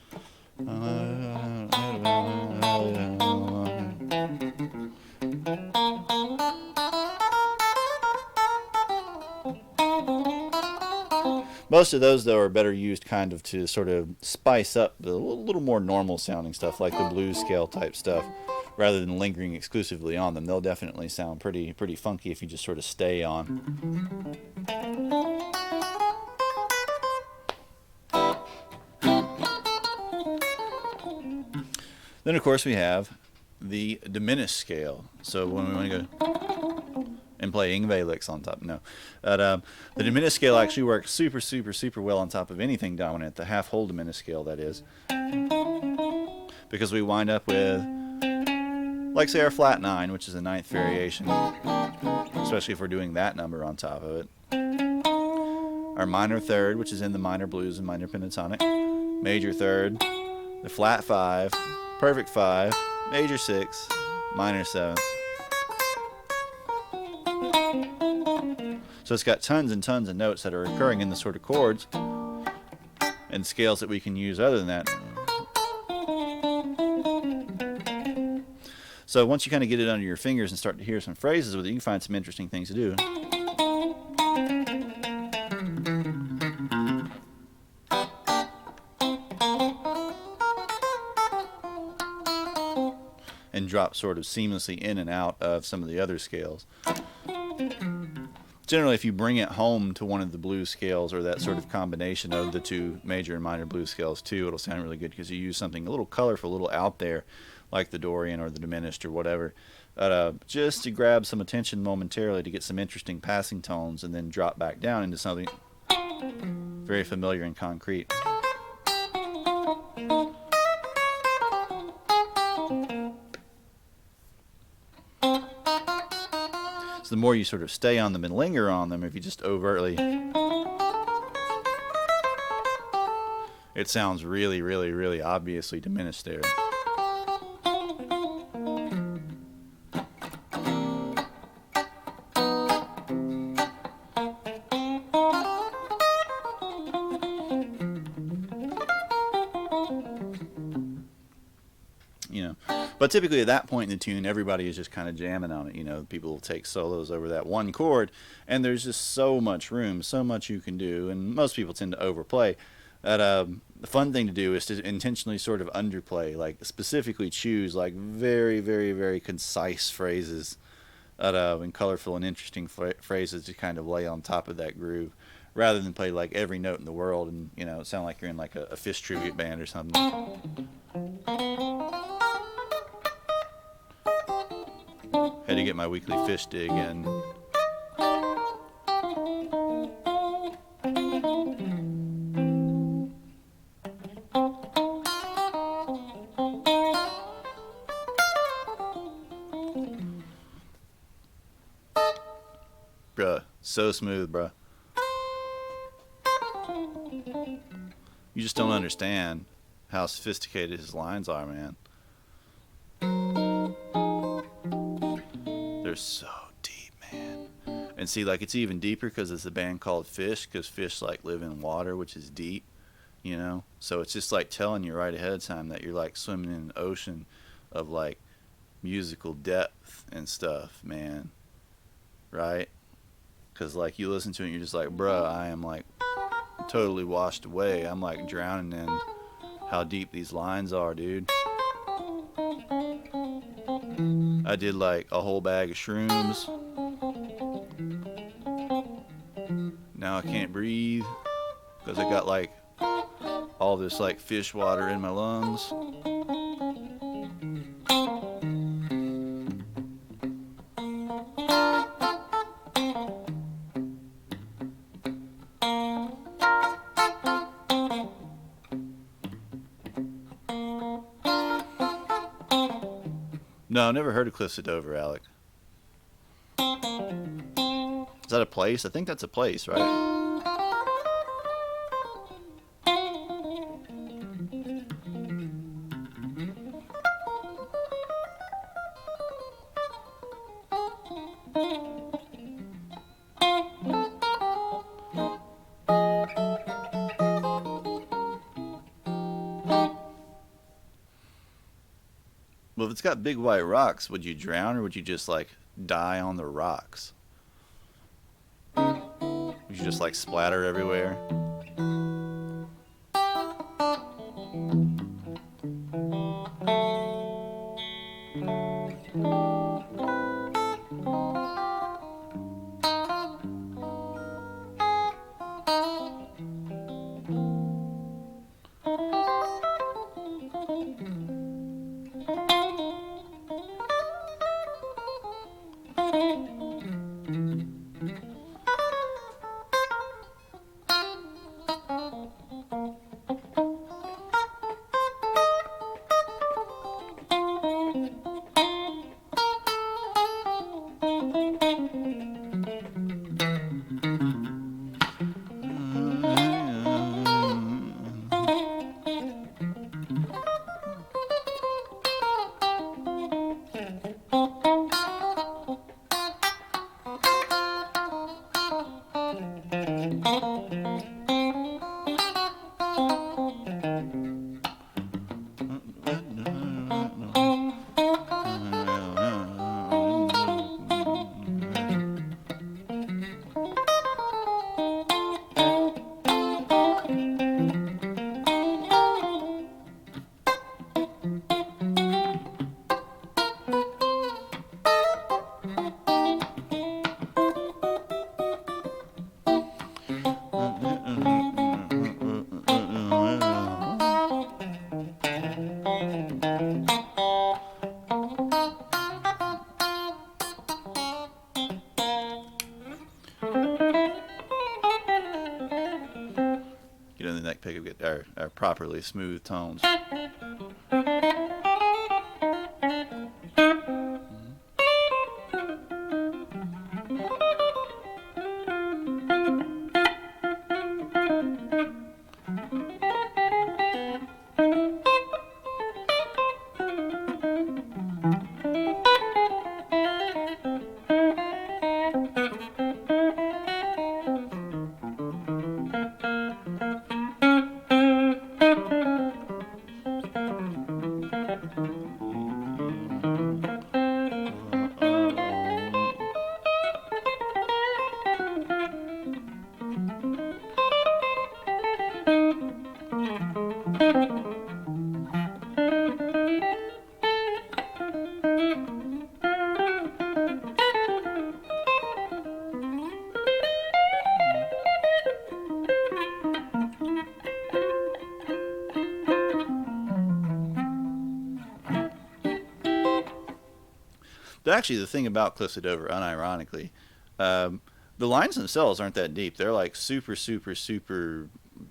S1: Most of those, though, are better used kind of to sort of spice up the little more normal sounding stuff, like the blues scale type stuff, rather than lingering exclusively on them. They'll definitely sound pretty funky if you just sort of stay on. Then, of course, we have the diminished scale. So when we want to go and play Yngwie licks on top, no. The diminished scale actually works super well on top of anything dominant, the half-whole diminished scale, that is. Because we wind up with, like, say, our flat 9, which is a 9th variation, especially if we're doing that number on top of it. Our minor 3rd, which is in the minor blues and minor pentatonic. Major 3rd, the flat 5, perfect 5, major 6, minor 7. So it's got tons and tons of notes that are occurring in the sort of chords and scales that we can use other than that. So once you kind of get it under your fingers and start to hear some phrases with it, you can find some interesting things to do. And drop sort of seamlessly in and out of some of the other scales. Generally, if you bring it home to one of the blues scales or that sort of combination of the two major and minor blues scales too, it'll sound really good because you use something a little colorful, a little out there, like the Dorian or the diminished or whatever, just to grab some attention momentarily to get some interesting passing tones and then drop back down into something very familiar and concrete. The more you sort of stay on them and linger on them, if you just overtly, it sounds really, really, really obviously diminished there. You know, but typically at that point in the tune, everybody is just kind of jamming on it. You know, people will take solos over that one chord, and there's just so much room, so much you can do, and most people tend to overplay. That the fun thing to do is to intentionally sort of underplay, like specifically choose like very, very, very concise phrases, and colorful and interesting phrases to kind of lay on top of that groove, rather than play like every note in the world and, you know, sound like you're in like a Fish tribute band or something. Had to get my weekly Fish dig in. Bruh, so smooth, bruh. You just don't understand how sophisticated his lines are, man. They're so deep, man. And see, like, it's even deeper because it's a band called Fish, because fish like live in water, which is deep, you know. So it's just like telling you right ahead of time that you're like swimming in an ocean of like musical depth and stuff, man. Right? Because like you listen to it and you're just like, bruh, I am like totally washed away. I'm like drowning in how deep these lines are, dude. I did like a whole bag of shrooms. Now I can't breathe because I got like all this like fish water in my lungs. No, never heard of Cliffs of Dover, Alec. Is that a place? I think that's a place, right? Well, if it's got big white rocks, would you drown or would you just like die on the rocks? Would you just like splatter everywhere? You know, the neck pick are properly smooth tones. But actually, the thing about Cliffs of Dover, unironically, the lines themselves aren't that deep. They're like super, super, super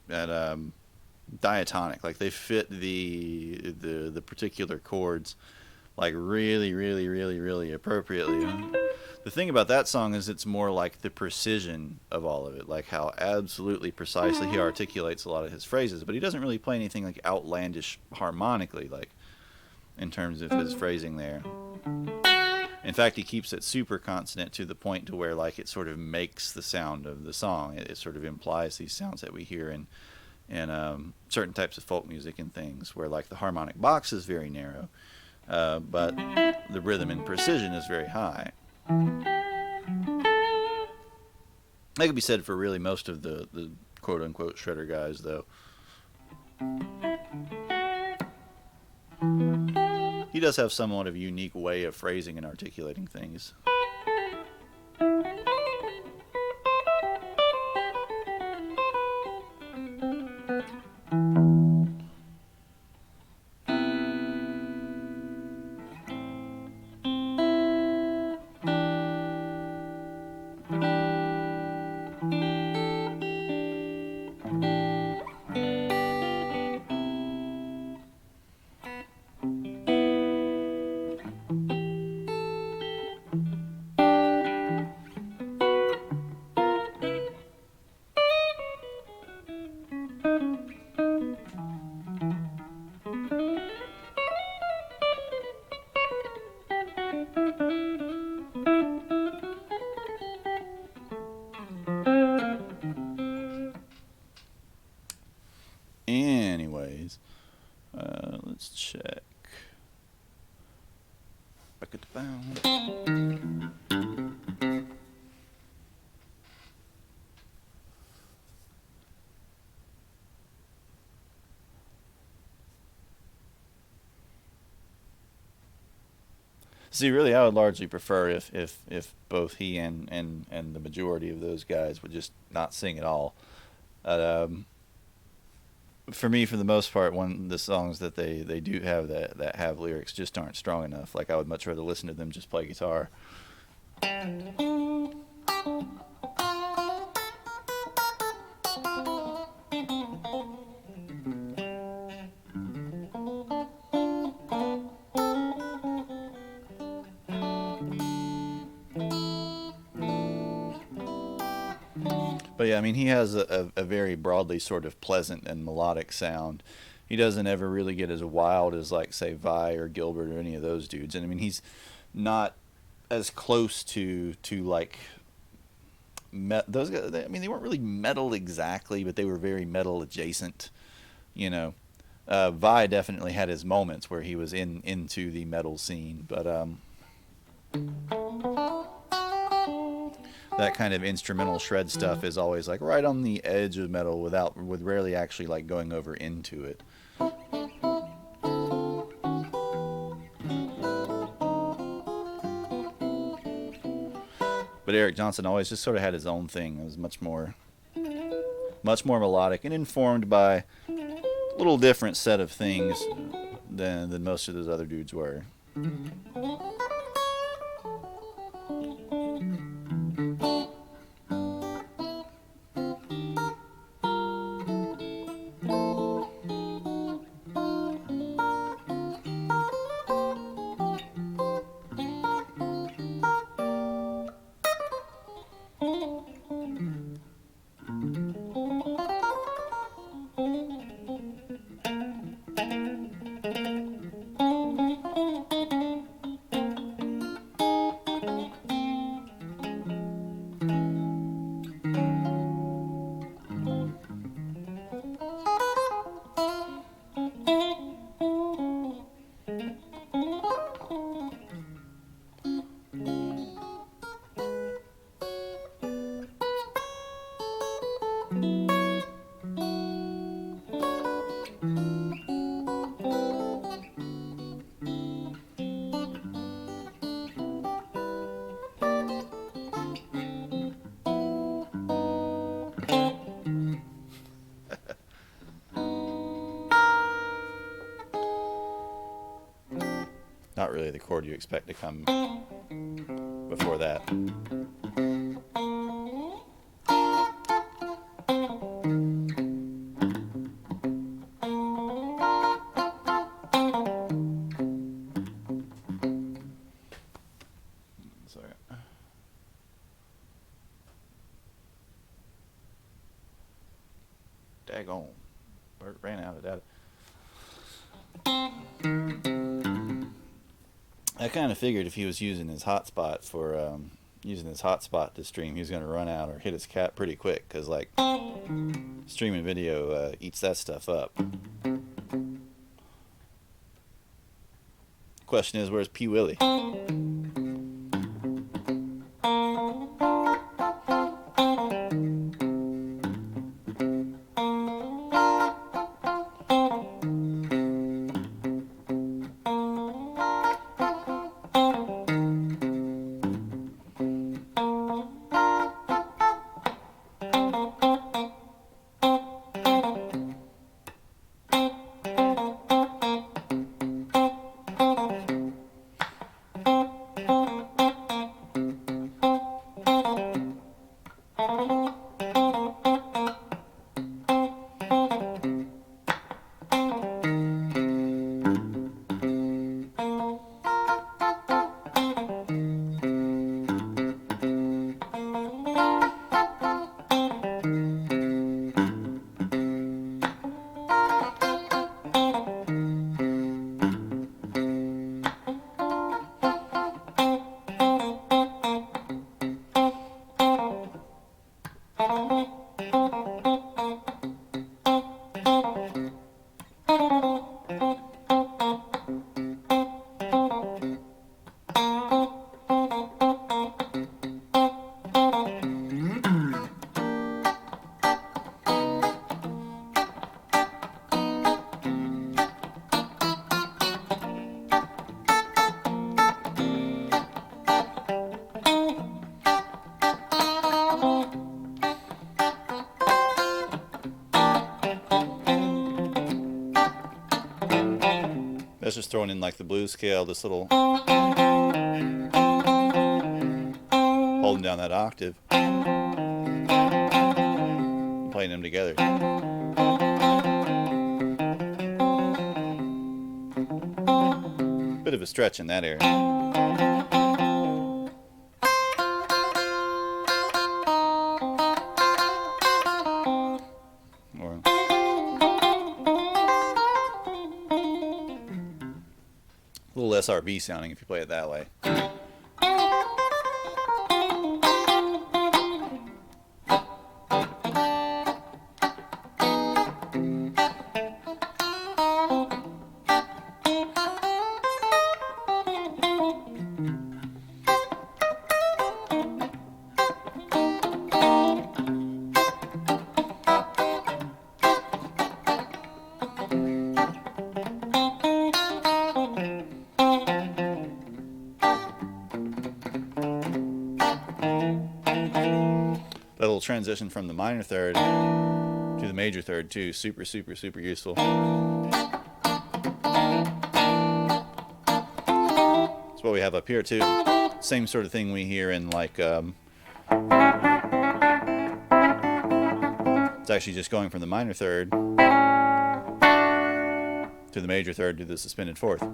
S1: at diatonic. Like they fit the particular chords like really, really, really, really appropriately. The thing about that song is it's more like the precision of all of it, like how absolutely precisely he articulates a lot of his phrases, but he doesn't really play anything like outlandish harmonically, like in terms of his phrasing there. In fact, he keeps it super consonant to the point to where like it sort of makes the sound of the song. It sort of implies these sounds that we hear in certain types of folk music and things, where like the harmonic box is very narrow, but the rhythm and precision is very high. That could be said for really most of the quote-unquote shredder guys, though. He does have somewhat of a unique way of phrasing and articulating things. Anyways, let's check. Back at the bound. See, really, I would largely prefer if both he and the majority of those guys would just not sing at all. For me, for the most part, when the songs that they do have that have lyrics just aren't strong enough. Like I would much rather listen to them just play guitar. But yeah, I mean, he has a very broadly sort of pleasant and melodic sound. He doesn't ever really get as wild as, like, say, Vi or Gilbert or any of those dudes. And I mean, he's not as close to like those guys. I mean, they weren't really metal exactly, but they were very metal adjacent. You know, Vi definitely had his moments where he was into the metal scene, but that kind of instrumental shred stuff is always like right on the edge of metal with rarely actually like going over into it. But Eric Johnson always just sort of had his own thing. It was much more melodic and informed by a little different set of things than most of those other dudes were. Not really the chord you expect to come before that. Daggone. Bert ran out of data. I kind of figured if he was using his hotspot to stream, he was going to run out or hit his cap pretty quick, because like streaming video eats that stuff up. Question is, where's P. Willie? That's just throwing in like the blues scale, this little holding down that octave, playing them together. Bit of a stretch in that area. A little SRB sounding if you play it that way. That little transition from the minor third to the major third too, super useful. That's what we have up here too. Same sort of thing we hear in like it's actually just going from the minor third to the major third to the suspended fourth.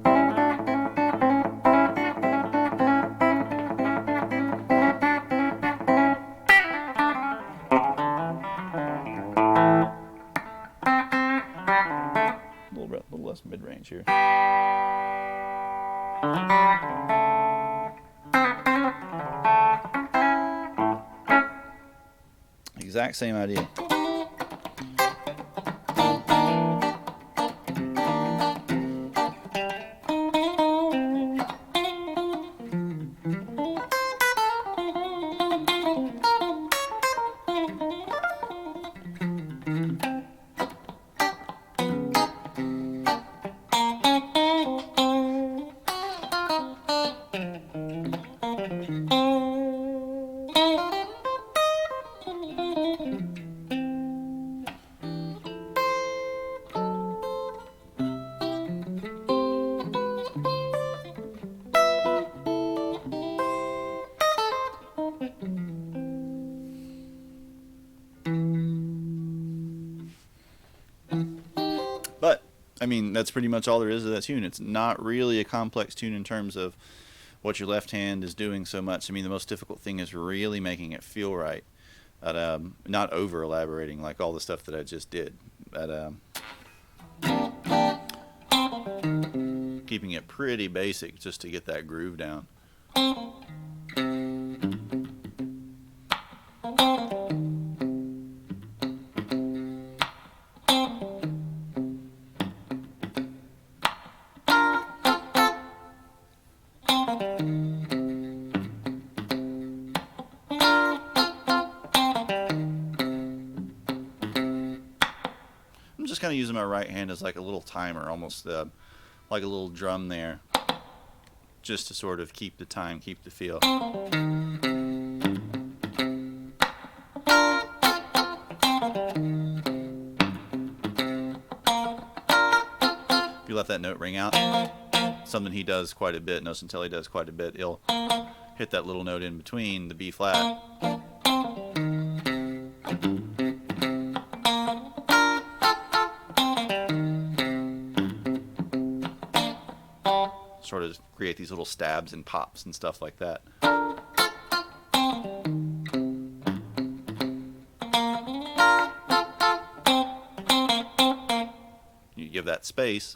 S1: A little less mid-range here. Exact same idea. But I mean, that's pretty much all there is to that tune. It's not really a complex tune in terms of what your left hand is doing so much. I mean, the most difficult thing is really making it feel right. Not over elaborating like all the stuff that I just did. Keeping it pretty basic just to get that groove down. I'm just kind of using my right hand as like a little timer, almost like a little drum there, just to sort of keep the time, keep the feel. If you let that note ring out, something he does quite a bit, notice until he does quite a bit, he'll hit that little note in between the B flat. Sort of create these little stabs and pops and stuff like that. You give that space.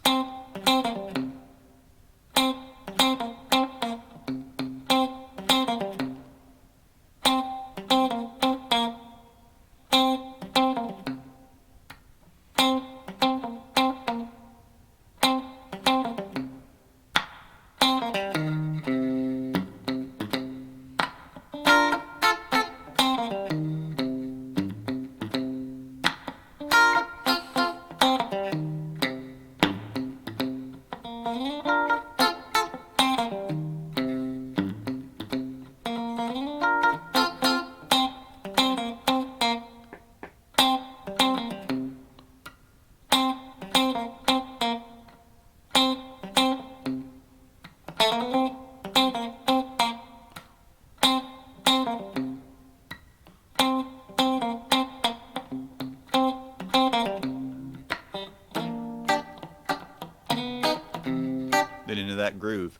S1: Into that groove,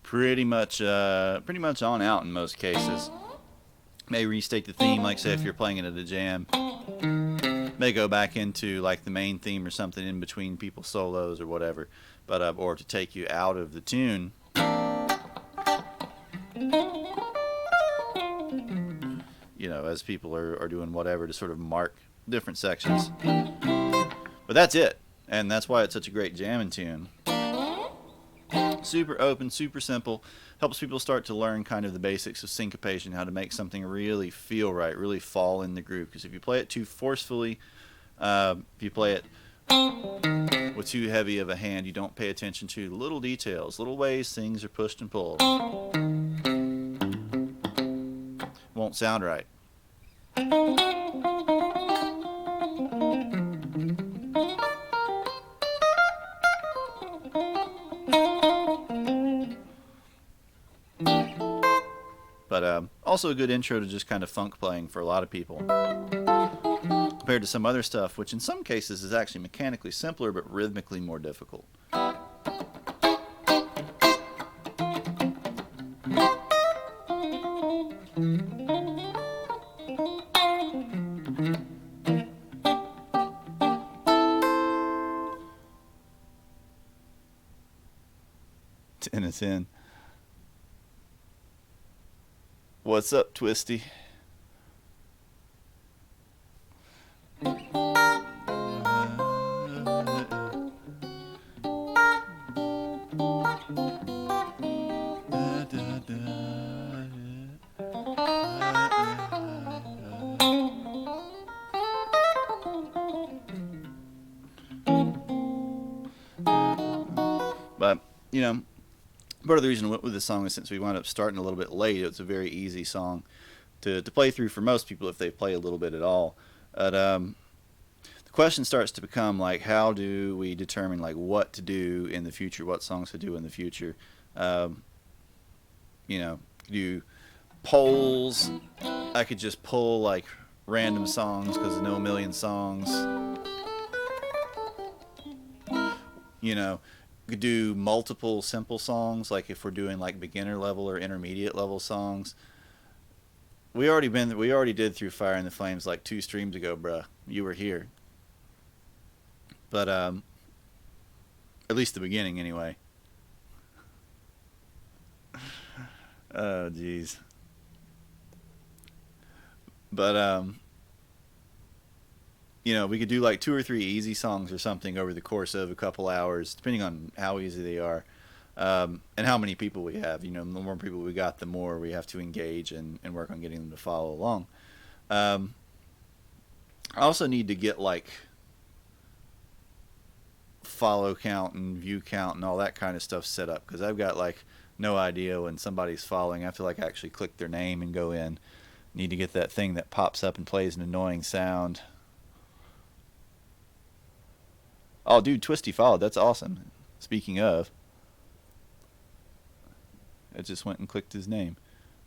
S1: pretty much on out in most cases. May restate the theme, like say if you're playing it at a jam. May go back into like the main theme or something in between people's solos or whatever, but or to take you out of the tune. You know, as people are doing whatever to sort of mark different sections. But that's it, and that's why it's such a great jamming tune. Super open, super simple, helps people start to learn kind of the basics of syncopation, how to make something really feel right, really fall in the groove. Because if you play it too forcefully, if you play it with too heavy of a hand, you don't pay attention to the little details, little ways things are pushed and pulled. Won't sound right. But also a good intro to just kind of funk playing for a lot of people, compared to some other stuff, which in some cases is actually mechanically simpler but rhythmically more difficult. And it's in. What's up, Twisty? But, you know, part of the reason I went with this song is since we wound up starting a little bit late, it's a very easy song to play through for most people if they play a little bit at all. But the question starts to become like, how do we determine like what to do in the future, what songs to do in the future? You know, do polls. I could just pull like random songs because I know a million songs. You know, could do multiple simple songs, like if we're doing like beginner level or intermediate level songs. We already did Through Fire and the Flames like 2 streams ago, bruh. You were here. But at least the beginning anyway. Oh jeez. But you know, we could do like 2 or 3 easy songs or something over the course of a couple hours, depending on how easy they are, and how many people we have. You know, the more people we got, the more we have to engage and work on getting them to follow along. I also need to get like follow count and view count and all that kind of stuff set up, because I've got like no idea when somebody's following. I have to like actually click their name and go in. Need to get that thing that pops up and plays an annoying sound. Oh, dude, Twisty followed. That's awesome. Speaking of, I just went and clicked his name.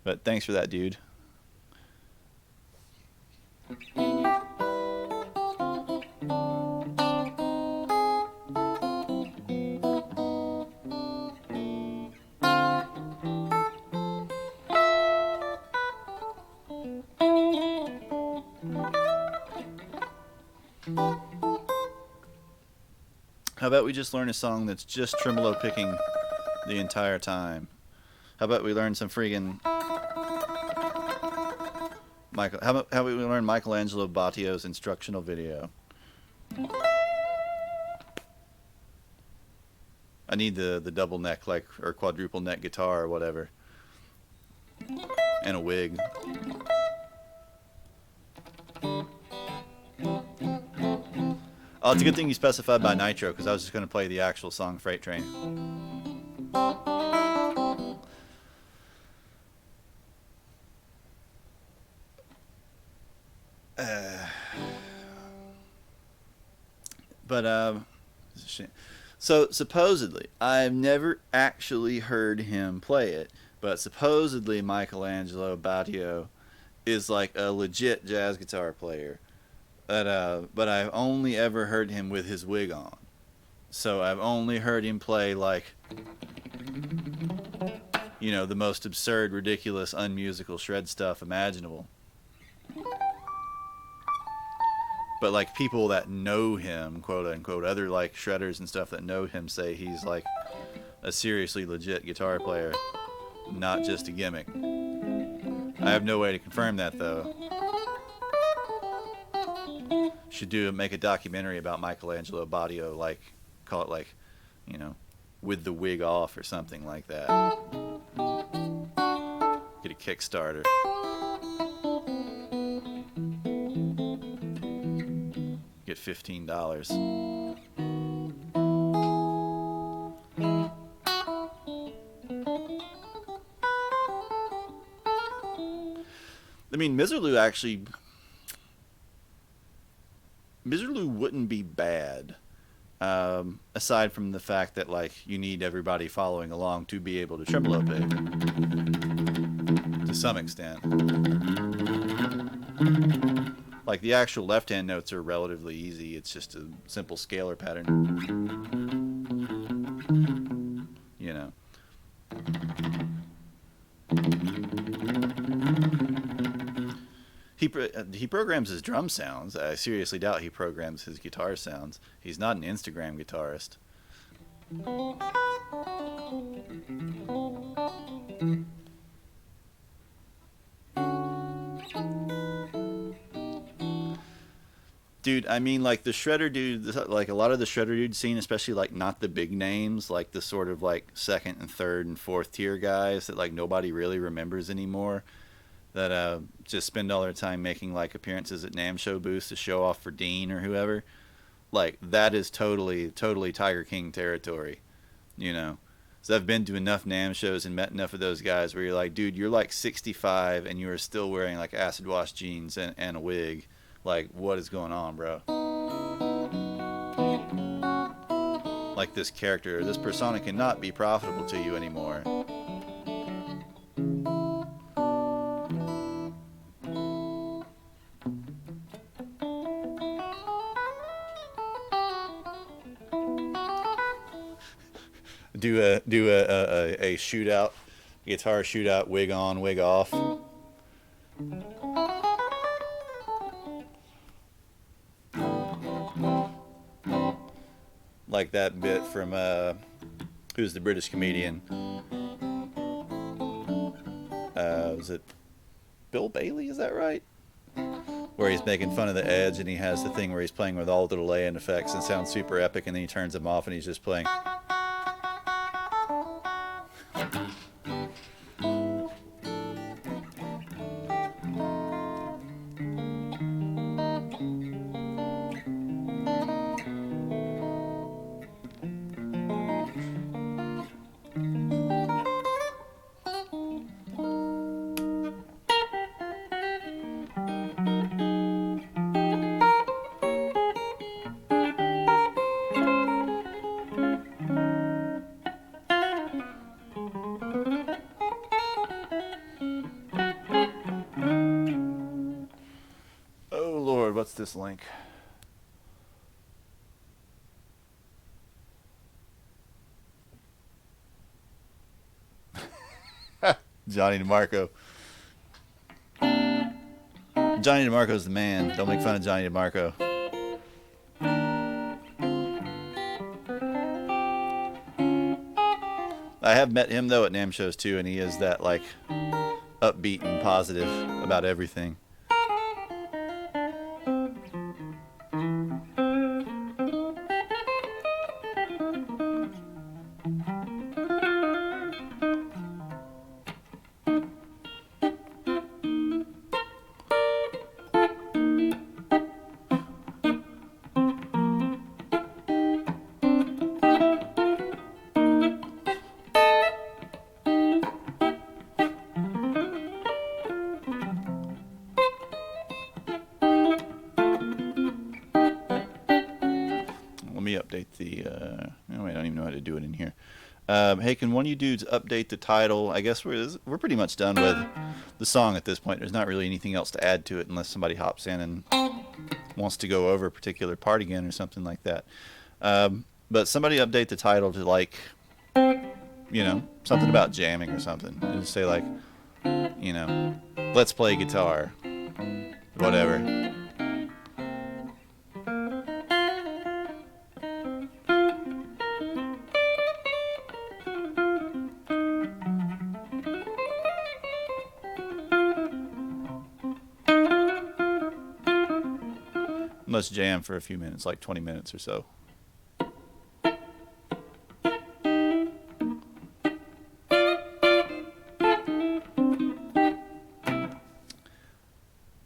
S1: But thanks for that, dude. How about we just learn a song that's just tremolo picking the entire time? How about we learn some friggin' Michael? How about we learn Michelangelo Battio's instructional video? I need the double neck, like, or quadruple neck guitar or whatever, and a wig. Oh, it's a good thing you specified by Nitro, because I was just going to play the actual song Freight Train. So supposedly, I've never actually heard him play it, but supposedly Michelangelo Battio is like a legit jazz guitar player. But I've only ever heard him with his wig on. So I've only heard him play like, you know, the most absurd, ridiculous, unmusical shred stuff imaginable. But like people that know him, quote unquote, other like shredders and stuff that know him say he's like a seriously legit guitar player, not just a gimmick. I have no way to confirm that though. Should make a documentary about Michelangelo Battio, like call it like, you know, With the Wig Off or something like that. Get a Kickstarter. Get $15. I mean, Miserlou actually Bizzarloo wouldn't be bad. Aside from the fact that like you need everybody following along to be able to tremolo pick to some extent. Like the actual left-hand notes are relatively easy. It's just a simple scalar pattern. You know. He programs his drum sounds. I seriously doubt he programs his guitar sounds. He's not an Instagram guitarist. Dude, I mean, like the shredder dude, like a lot of the shredder dude scene, especially like not the big names, like the sort of like second and third and fourth tier guys that like nobody really remembers anymore, that just spend all their time making like appearances at NAMM show booths to show off for Dean or whoever. Like that is totally Tiger King territory, you know. So I've been to enough NAMM shows and met enough of those guys where you're like, dude, you're like 65 and you are still wearing like acid wash jeans and a wig. Like, what is going on, bro? Like this character, this persona cannot be profitable to you anymore. Do a shootout, guitar shootout, wig on, wig off. Like that bit from who's the British comedian? Was it Bill Bailey? Is that right? Where he's making fun of the Edge, and he has the thing where he's playing with all the delay and effects and sounds super epic, and then he turns them off and he's just playing. What's this link? Johnny DeMarco. Johnny DeMarco's the man. Don't make fun of Johnny DeMarco. I have met him though at NAMM shows too, and he is that like upbeat and positive about everything. Update the oh, I don't even know how to do it in here. Hey, can one of you dudes update the title? I guess we're pretty much done with the song at this point. There's not really anything else to add to it unless somebody hops in and wants to go over a particular part again or something like that. But somebody update the title to like, you know, something about jamming or something. And just say like, you know, let's play guitar, whatever. Let's jam for a few minutes, like 20 minutes or so.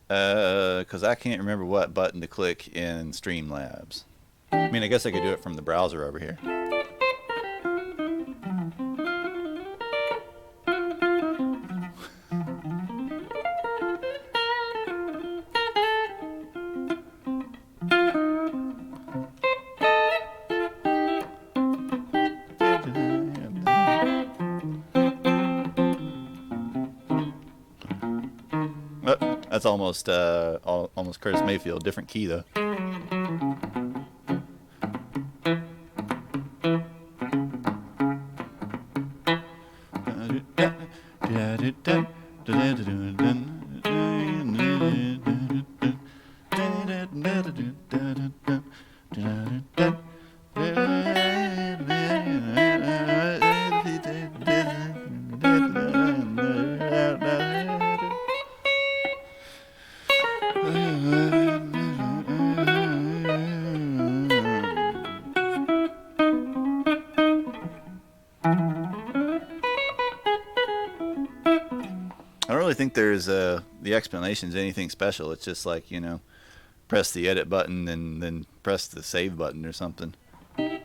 S1: Because I can't remember what button to click in Streamlabs. I mean, I guess I could do it from the browser over here. That's almost almost Curtis Mayfield. Different key though. I don't really think there's the explanation's anything special. It's just like, press the edit button and then press the save button or something. I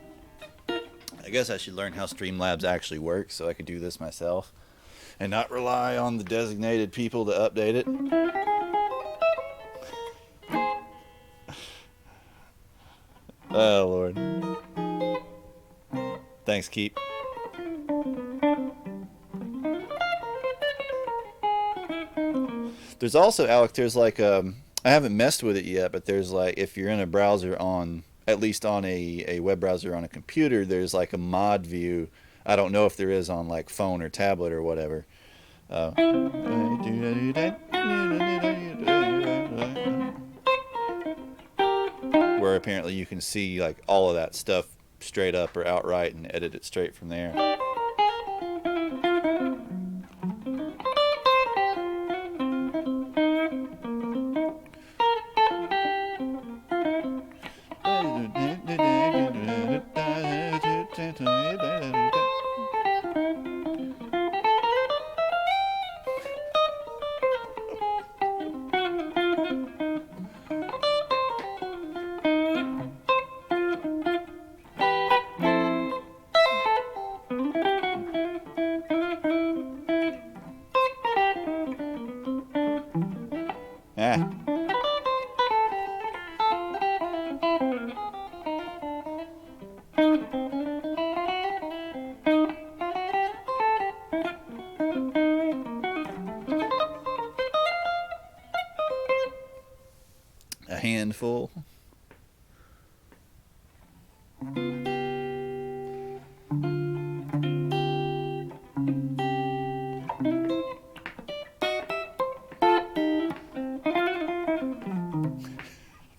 S1: guess I should learn how Streamlabs actually works so I could do this myself and not rely on the designated people to update it. Oh, Lord. Thanks, Keep. There's also, Alec, there's like, I haven't messed with it yet, but there's like, if you're in a browser on, at least on a web browser on a computer, there's like a mod view. I don't know if there is on like phone or tablet or whatever. Where apparently you can see like all of that stuff straight up or outright and edit it straight from there. Ah. A handful.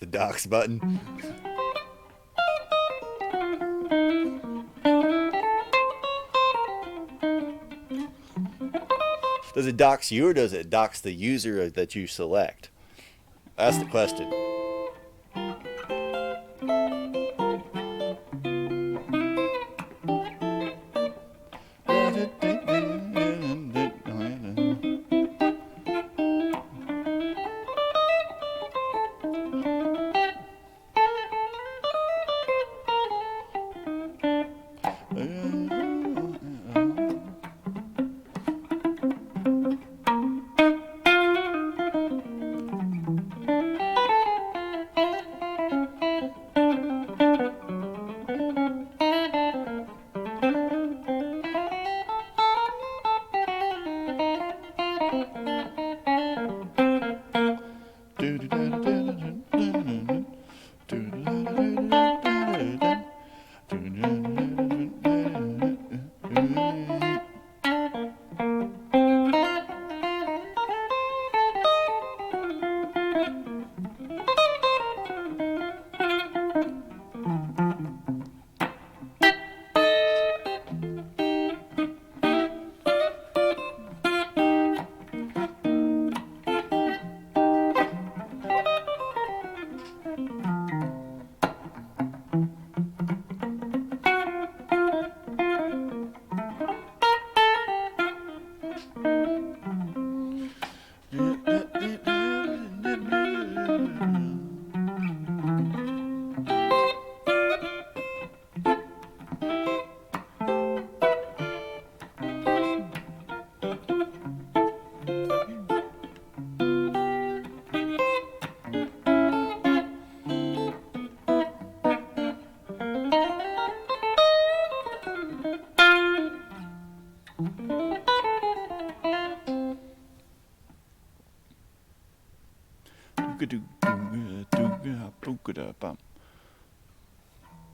S1: The docs button. Does it dox you or does it dox the user that you select? That's the question.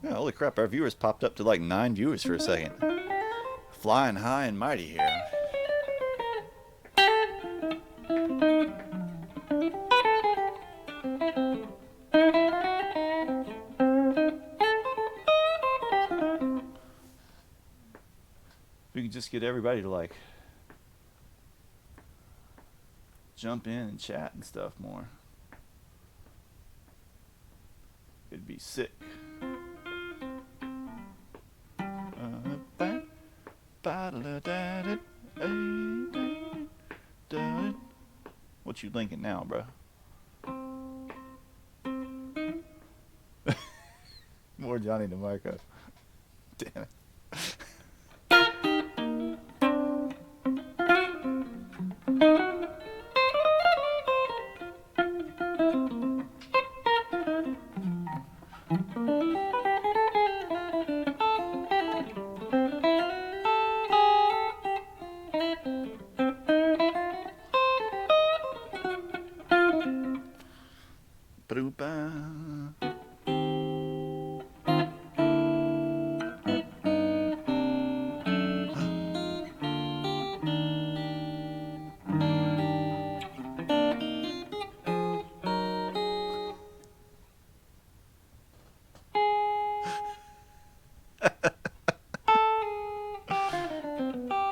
S1: Yeah, holy crap, our viewers popped up to like 9 viewers for a second. Flying high and mighty here. We can just get everybody to like jump in and chat and stuff more. It'd be sick. What you thinking now, bro? More Johnny DeMarco. Damn it.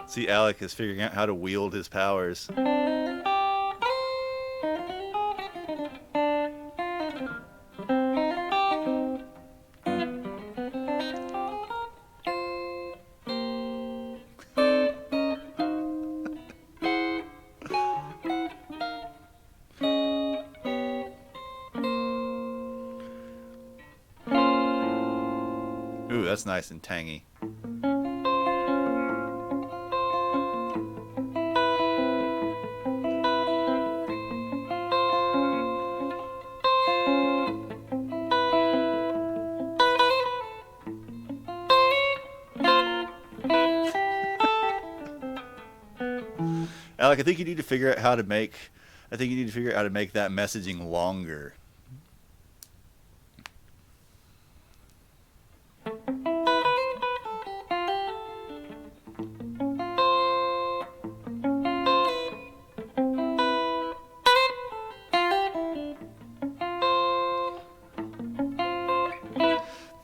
S1: See, Alec is figuring out how to wield his powers. Ooh, that's nice and tangy. Alec, I think you need to figure out how to make. I think you need to figure out how to make that messaging longer.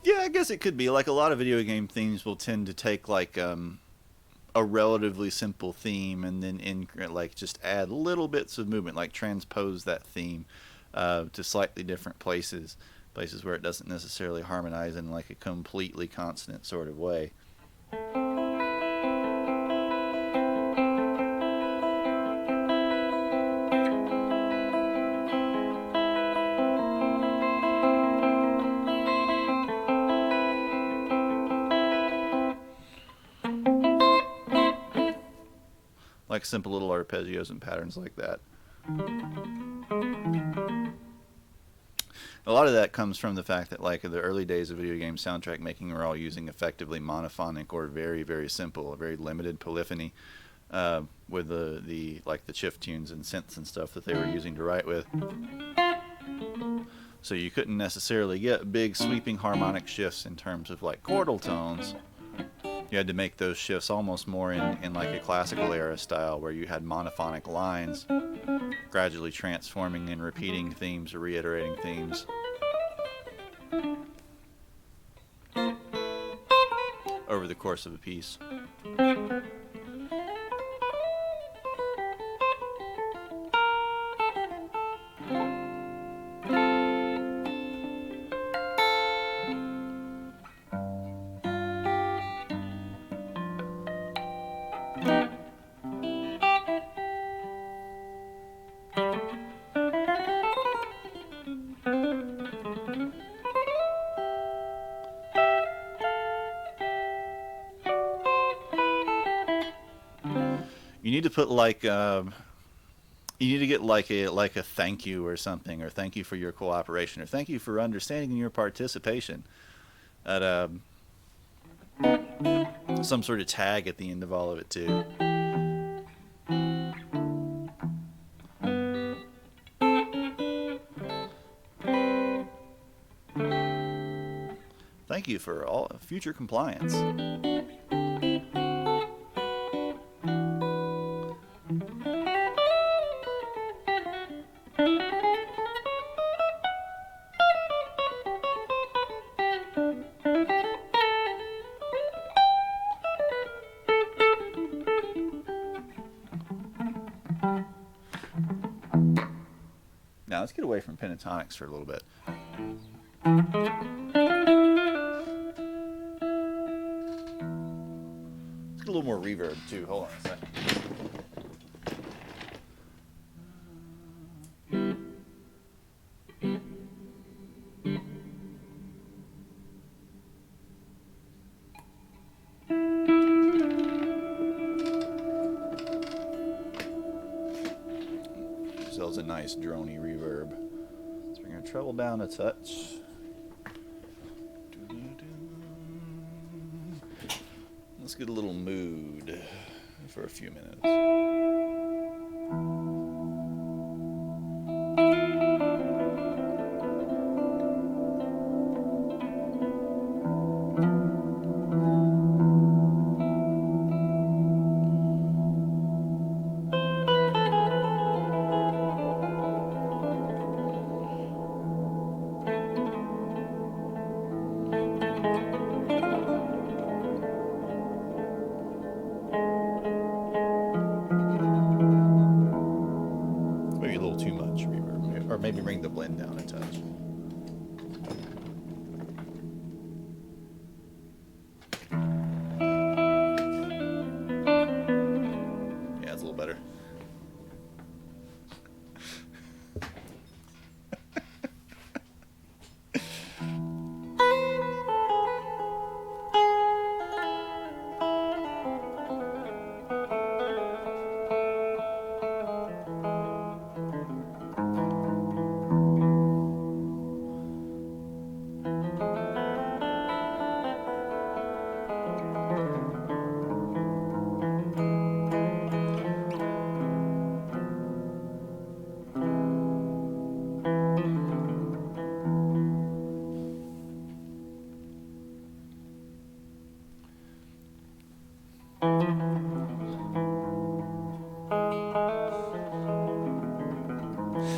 S1: Yeah, I guess it could be like a lot of video game themes will tend to take like a relatively simple theme and then like just add little bits of movement, like transpose that theme to slightly different places where it doesn't necessarily harmonize in like a completely consonant sort of way. Like simple little arpeggios and patterns like that. A lot of that comes from the fact that like in the early days of video game soundtrack making, we're all using effectively monophonic or very, very simple, a very limited polyphony with the like the chip tunes and synths and stuff that they were using to write with. So you couldn't necessarily get big sweeping harmonic shifts in terms of like chordal tones. You had to make those shifts almost more in like a classical era style where you had monophonic lines gradually transforming and repeating themes or reiterating themes over the course of a piece. You need to put like you need to get like a thank you or something, or thank you for your cooperation, or thank you for understanding your participation at some sort of tag at the end of all of it too. thank you for all future compliance. Now let's get away from pentatonics for a little bit. Let's get a little more reverb too. Hold on a second. Sells a nice drony reverb. So we're going to treble down a touch. Let's get a little mood for a few minutes. Maybe a little too much reverb, or maybe bring the blend down a touch. Yeah, it's a little better.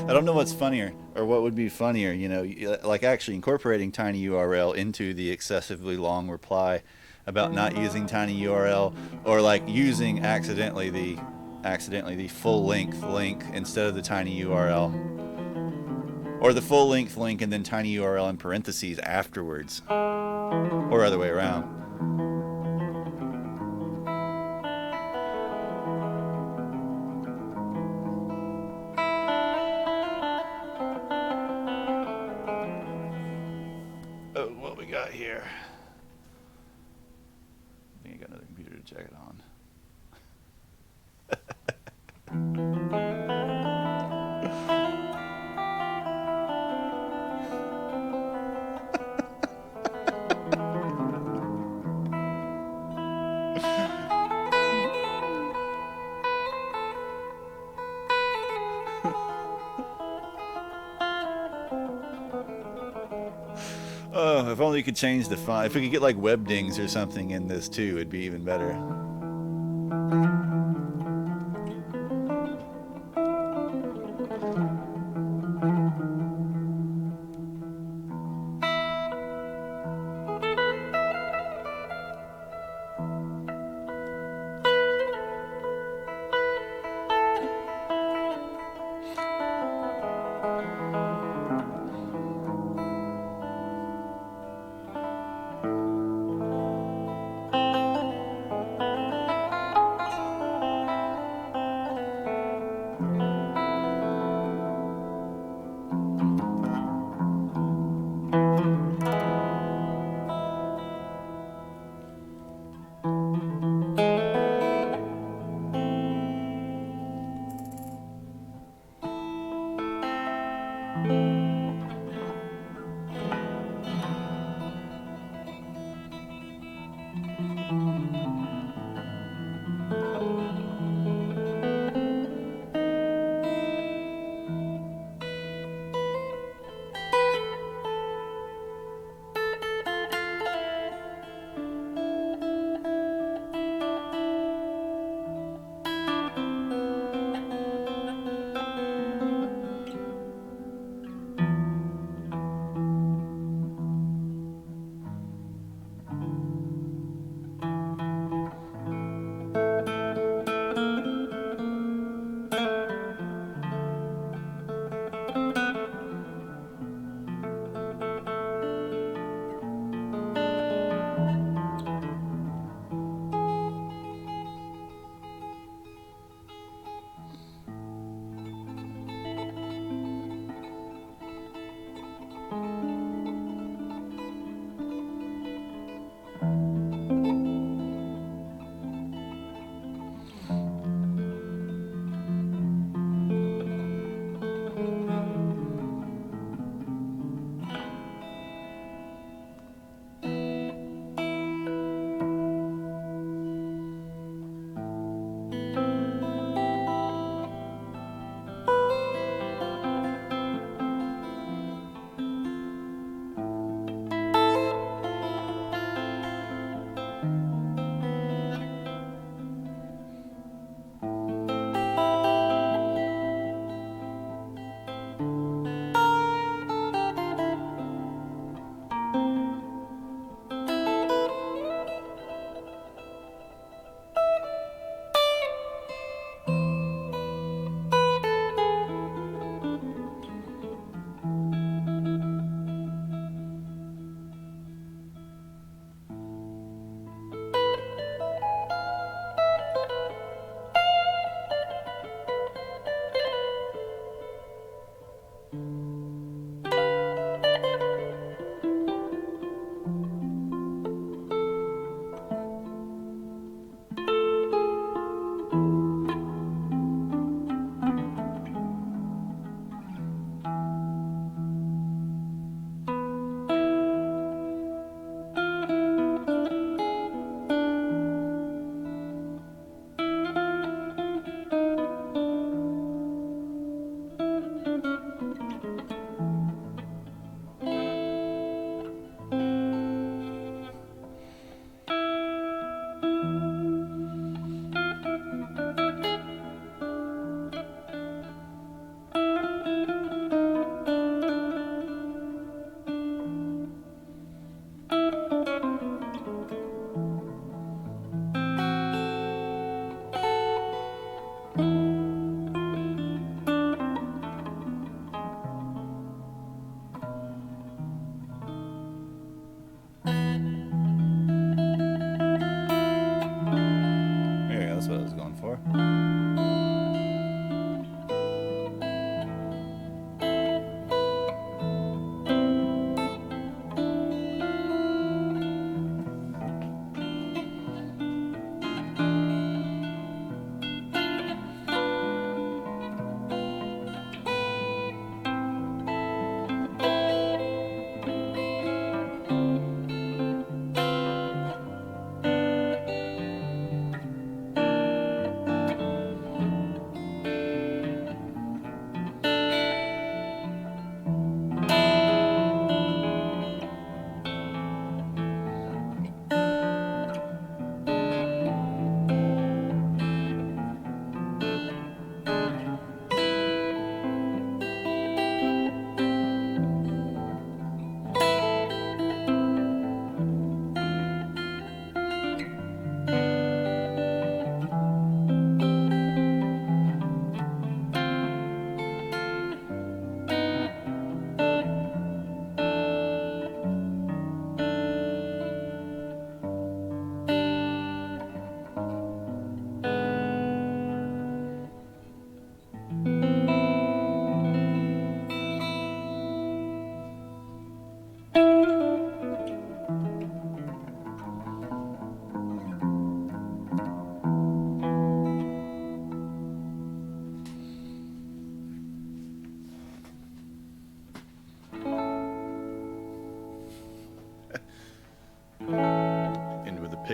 S1: I don't know what's funnier, or what would be funnier, you know, like actually incorporating tinyURL into the excessively long reply about not using tinyURL, or like using accidentally the full length link instead of the tinyURL, or the full length link and then tinyURL in parentheses afterwards, or other way around. Oh, what we got here? I think I got another computer to check it on. Oh, if only you could change the font. If we could get like web dings or something in this too, it'd be even better.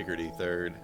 S1: higgledy third.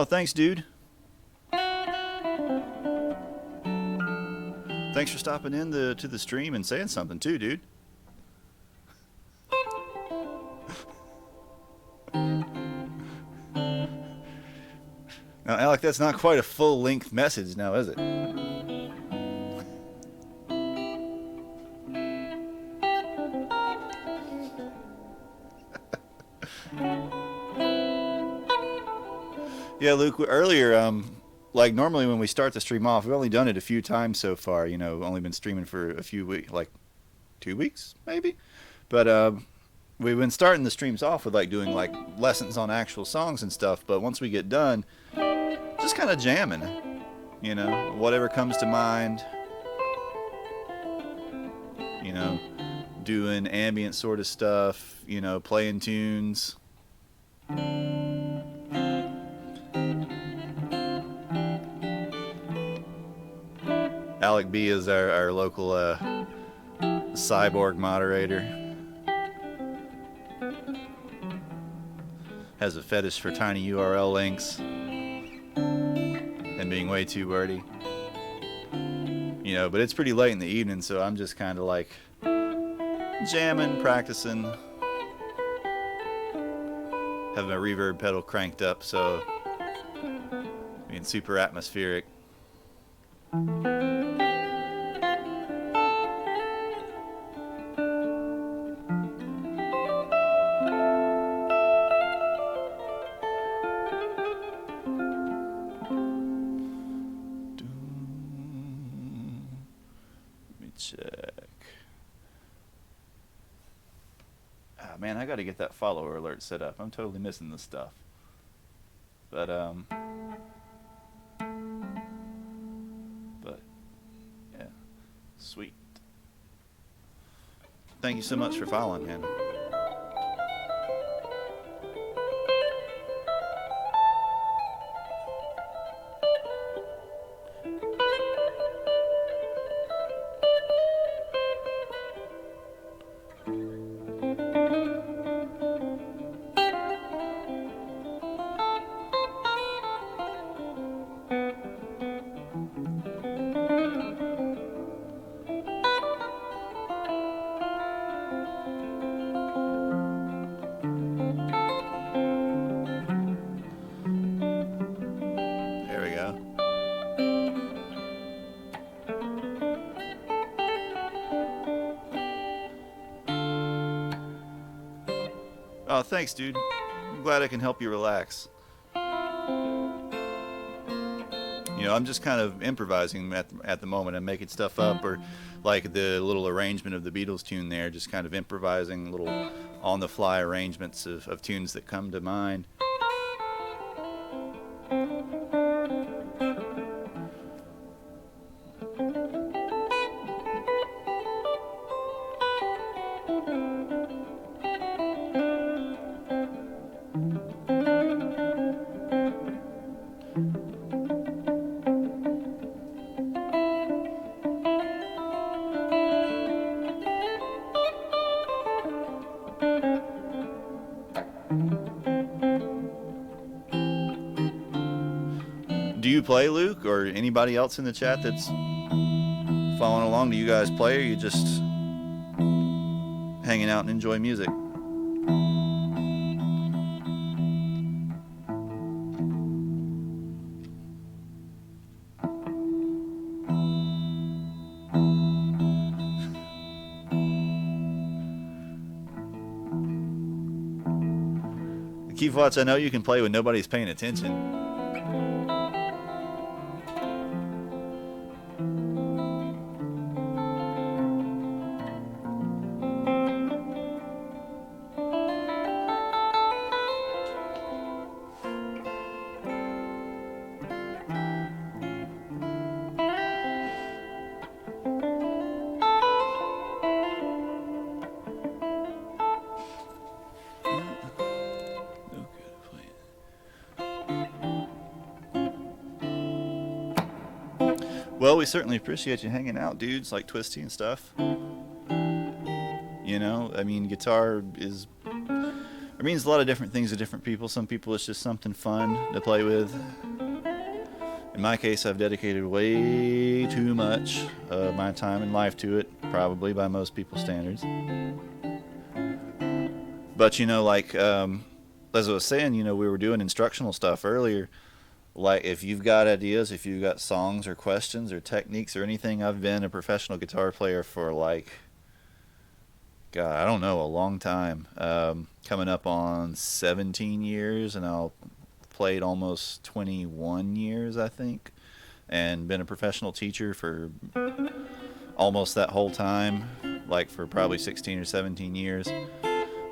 S1: Oh, thanks, dude. Thanks for stopping in to the stream and saying something too, dude. Now, Alec, that's not quite a full-length message now, is it? Yeah, Luke, earlier, like normally when we start the stream off, we've only done it a few times so far, you know, only been streaming for a few weeks, like 2 weeks, maybe? But we've been starting the streams off with like doing like lessons on actual songs and stuff, but once we get done, just kind of jamming, you know, whatever comes to mind, you know, doing ambient sort of stuff, you know, playing tunes. Alec B is our local cyborg moderator. Has a fetish for tiny URL links and being way too wordy. You know, but it's pretty late in the evening, so I'm just kind of like jamming, practicing. Have my reverb pedal cranked up, so being super atmospheric. Man, I gotta get that follower alert set up. I'm totally missing this stuff. But yeah, sweet. Thank you so much for following, man. Oh, thanks, dude. I'm glad I can help you relax. You know, I'm just kind of improvising at the moment. I'm making stuff up, or like the little arrangement of the Beatles tune there, just kind of improvising little on-the-fly arrangements of tunes that come to mind. Do you play, Luke, or anybody else in the chat that's following along? Do you guys play, or are you just hanging out and enjoy music? Keith Watts, I know you can play when nobody's paying attention. Well, we certainly appreciate you hanging out, dudes, like Twisty and stuff. You know, I mean, guitar is, It means a lot of different things to different people. Some people it's just something fun to play with. In my case, I've dedicated way too much of my time and life to it, probably by most people's standards. But as I was saying, we were doing instructional stuff earlier. Like, if you've got ideas, if you've got songs or questions or techniques or anything, I've been a professional guitar player for God, I don't know, a long time. Coming up on 17 years, and I'll played almost 21 years, I think, and been a professional teacher for almost that whole time, like for probably 16 or 17 years.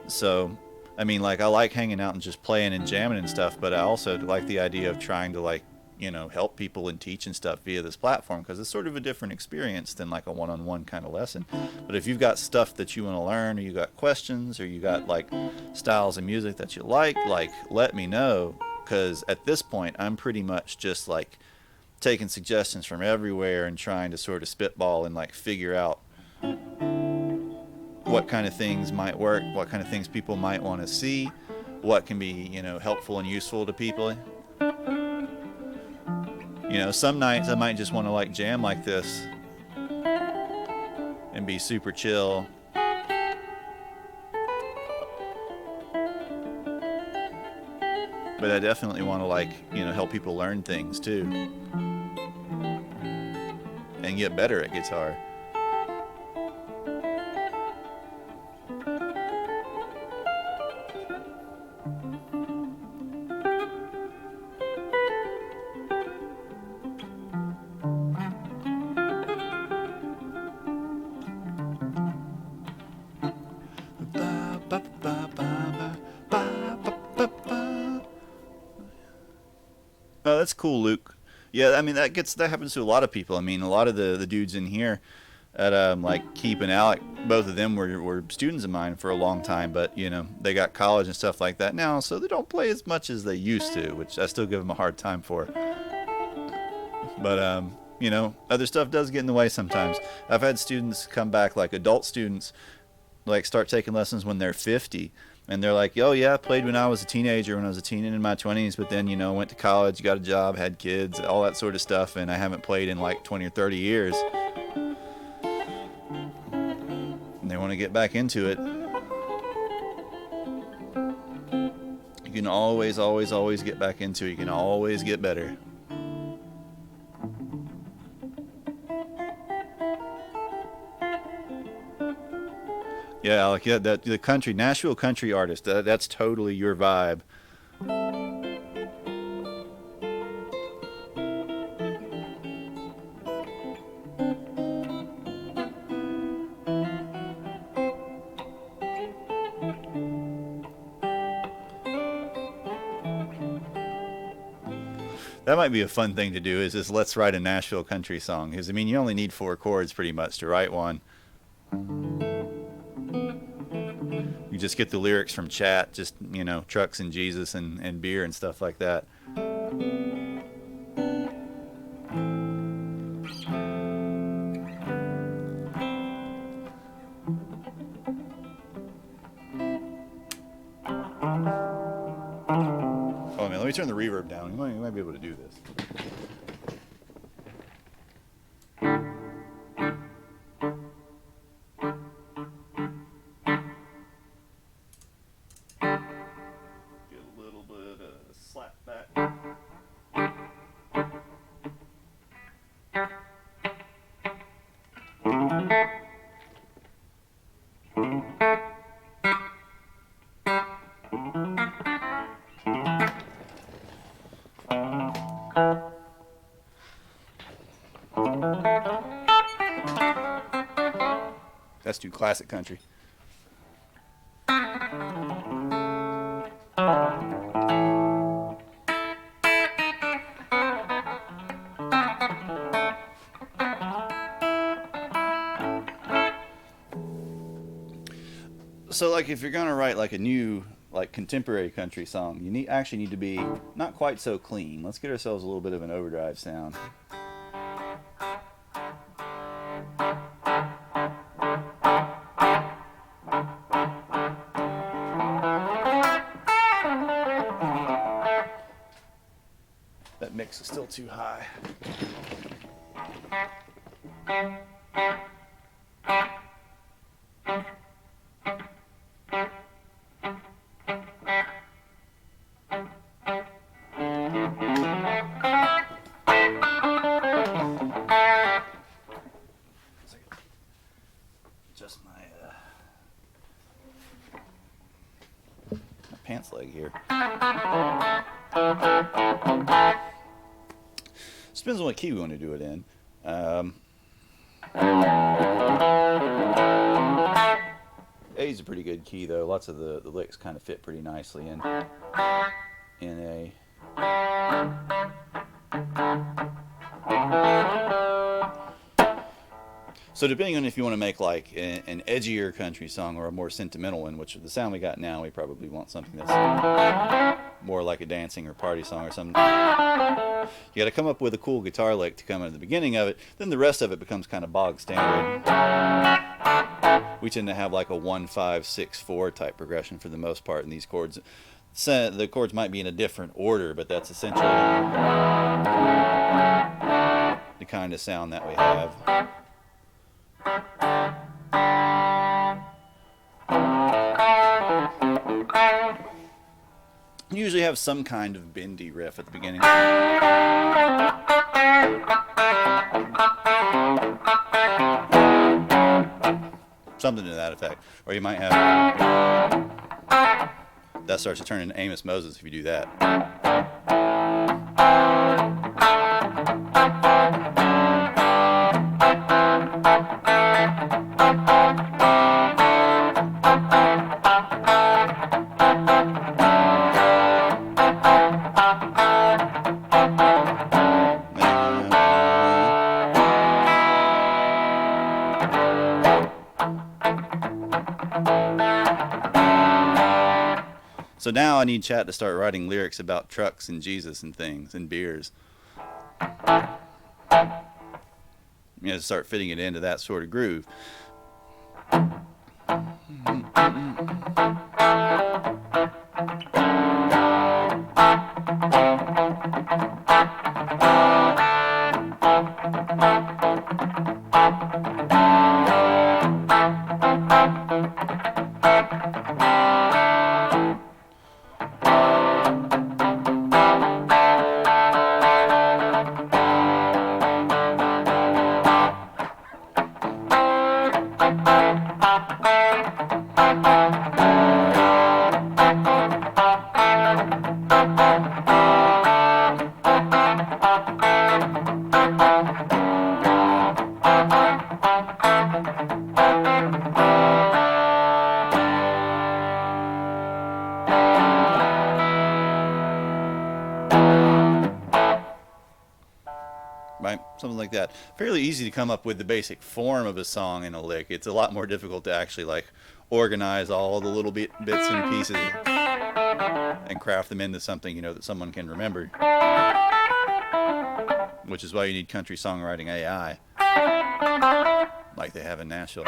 S1: So, I mean, I like hanging out and just playing and jamming and stuff, but I also like the idea of trying to help people and teach and stuff via this platform, because it's sort of a different experience than like a one-on-one kind of lesson. But if you've got stuff that you want to learn, or you got questions, or you got styles of music that you like, let me know, because at this point I'm pretty much just taking suggestions from everywhere and trying to sort of spitball and figure out what kind of things might work, what kind of things people might want to see, what can be helpful and useful to people. Some nights I might just want to jam like this and be super chill. But I definitely want to help people learn things too and get better at guitar. Oh, that's cool, Luke. Yeah, I mean that happens to a lot of people. I mean, a lot of the dudes in here at Keep and Alec, both of them were students of mine for a long time, but they got college and stuff like that now, so they don't play as much as they used to, which I still give them a hard time for. But other stuff does get in the way sometimes. I've had students come back, adult students, start taking lessons when they're 50. And they're like, oh yeah, I played when I was a teenager, when I was a teen and in my 20s, but then, went to college, got a job, had kids, all that sort of stuff, and I haven't played in 20 or 30 years. And they want to get back into it. You can always, always, always get back into it. You can always get better. Yeah, Alec, yeah, the country, Nashville country artist, that's totally your vibe. That might be a fun thing to do, is just let's write a Nashville country song. Because, I mean, you only need 4 chords pretty much to write one. You just get the lyrics from chat, just, trucks and Jesus and beer and stuff like that. Oh man, let me turn the reverb down. You might be able to do this. That's too classic country. So if you're gonna write a new contemporary country song, you actually need to be not quite so clean. Let's get ourselves a little bit of an overdrive sound. is still too high. Just my pants leg here. Depends on what key we want to do it in. A is a pretty good key, though. Lots of the licks kind of fit pretty nicely in A. So depending on if you want to make like an edgier country song or a more sentimental one, which the sound we got now, we probably want something that's more like a dancing or party song or something. You got to come up with a cool guitar lick to come in at the beginning of it. Then the rest of it becomes kind of bog standard. We tend to have like a 1-5-6-4 type progression for the most part in these chords. So the chords might be in a different order, but that's essentially the kind of sound that we have. You usually have some kind of bendy riff at the beginning. Something to that effect. Or you might have... that starts to turn into Amos Moses if you do that. So now I need Chat to start writing lyrics about trucks and Jesus and things and beers. You know, to start fitting it into that sort of groove. Right? Something like that. Fairly easy to come up with the basic form of a song in a lick. It's a lot more difficult to actually like organize all the little bits and pieces and craft them into something, you know, that someone can remember. Which is why you need country songwriting AI, like they have in Nashville.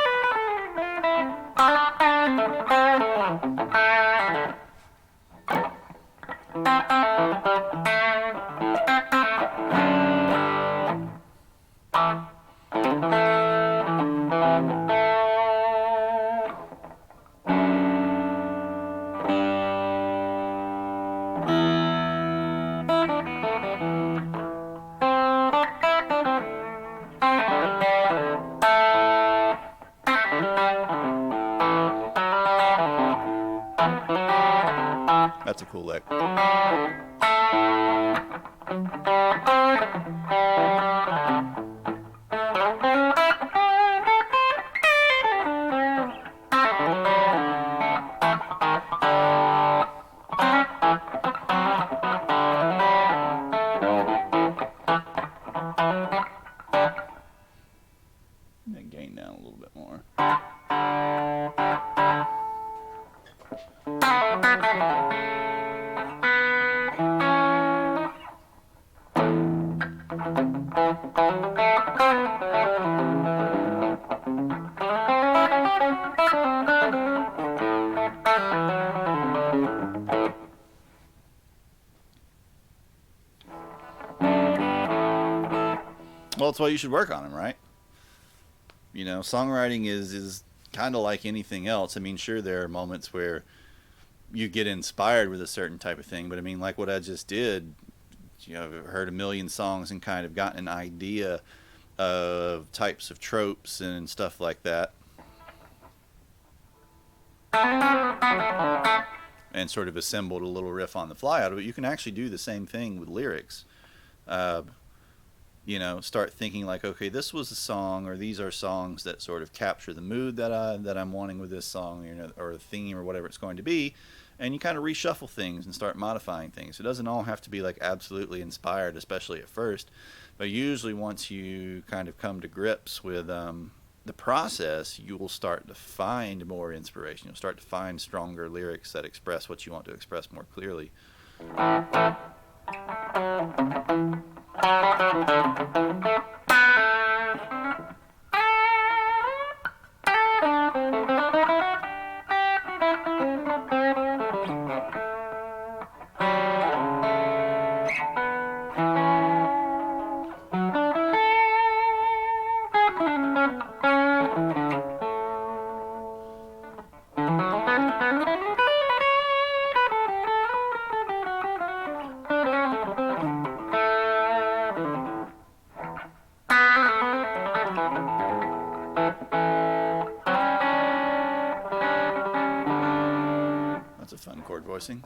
S1: That's a cool lick. Gain down a little bit more. that's why you should work on them, right? You know, songwriting is kind of like anything else. I mean, sure, there are moments where you get inspired with a certain type of thing, but I mean, like what I just did, you know, I've heard a million songs and kind of gotten an idea of types of tropes and stuff like that, and sort of assembled a little riff on the fly out of it. You can actually do the same thing with lyrics. Uh, you know, start thinking like, okay, this was a song, or these are songs that sort of capture the mood that I'm wanting with this song, you know, or the theme or whatever it's going to be, and you kind of reshuffle things and start modifying things. It doesn't all have to be like absolutely inspired, especially at first, but usually once you kind of come to grips with the process, you will start to find more inspiration. You'll start to find stronger lyrics that express what you want to express more clearly. That's a fun chord voicing.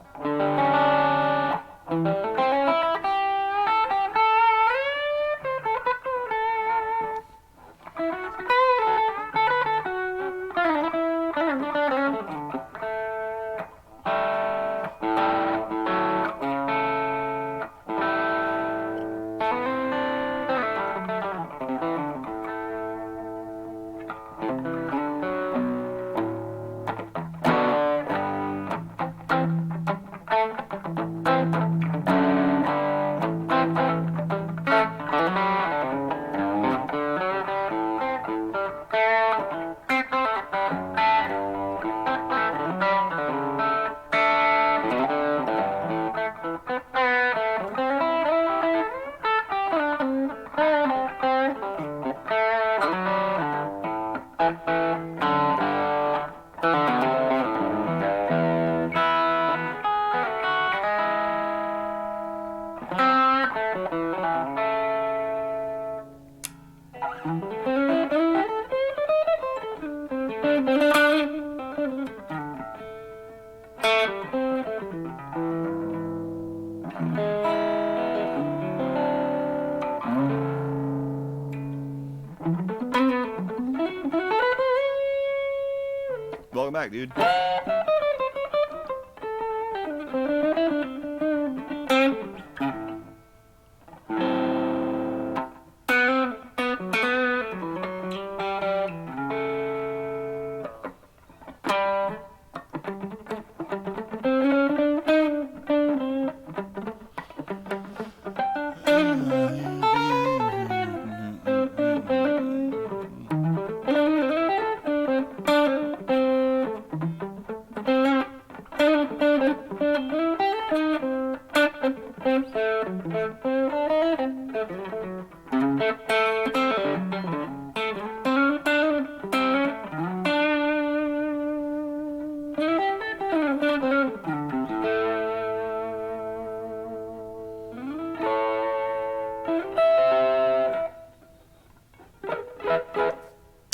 S1: Welcome back, dude.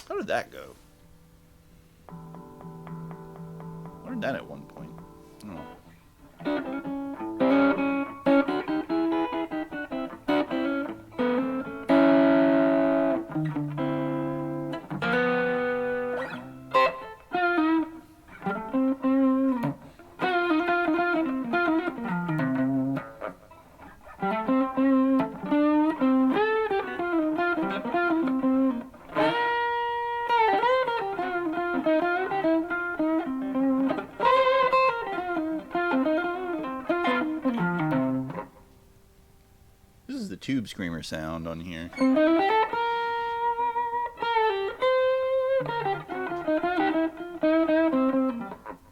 S1: How did that go? I learned that at one point. I don't know. This is the tube screamer sound on here.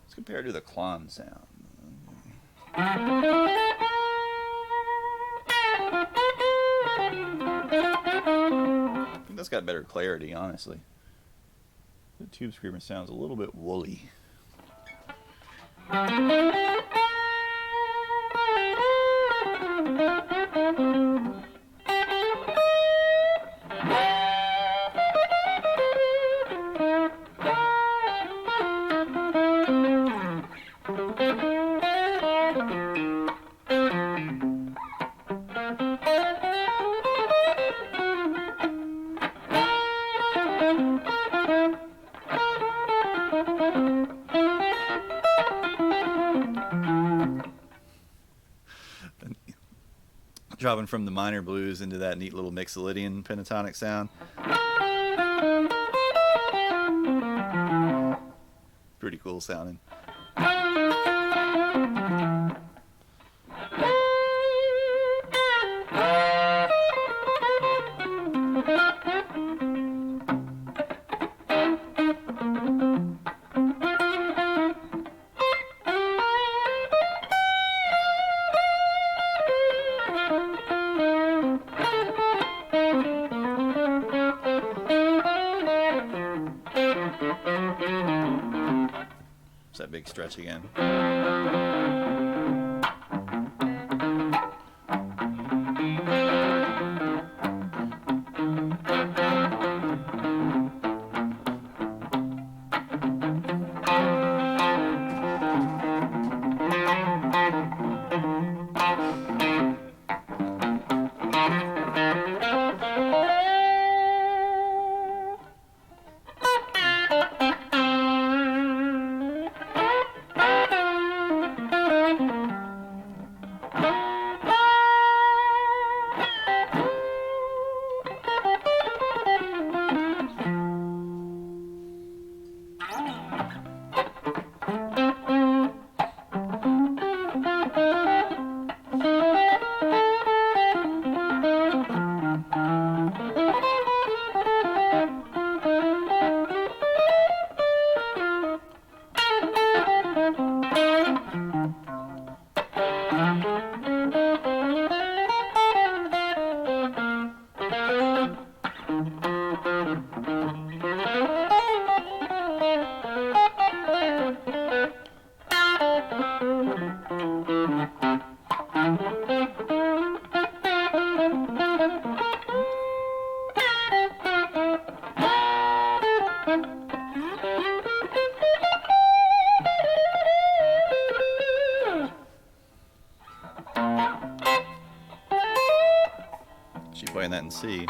S1: Let's compare it to the clon sound. got better clarity, honestly. The Tube Screamer sounds a little bit woolly. Dropping from the minor blues into that neat little Mixolydian pentatonic sound. Pretty cool sounding. That big stretch again. She's playing that in C.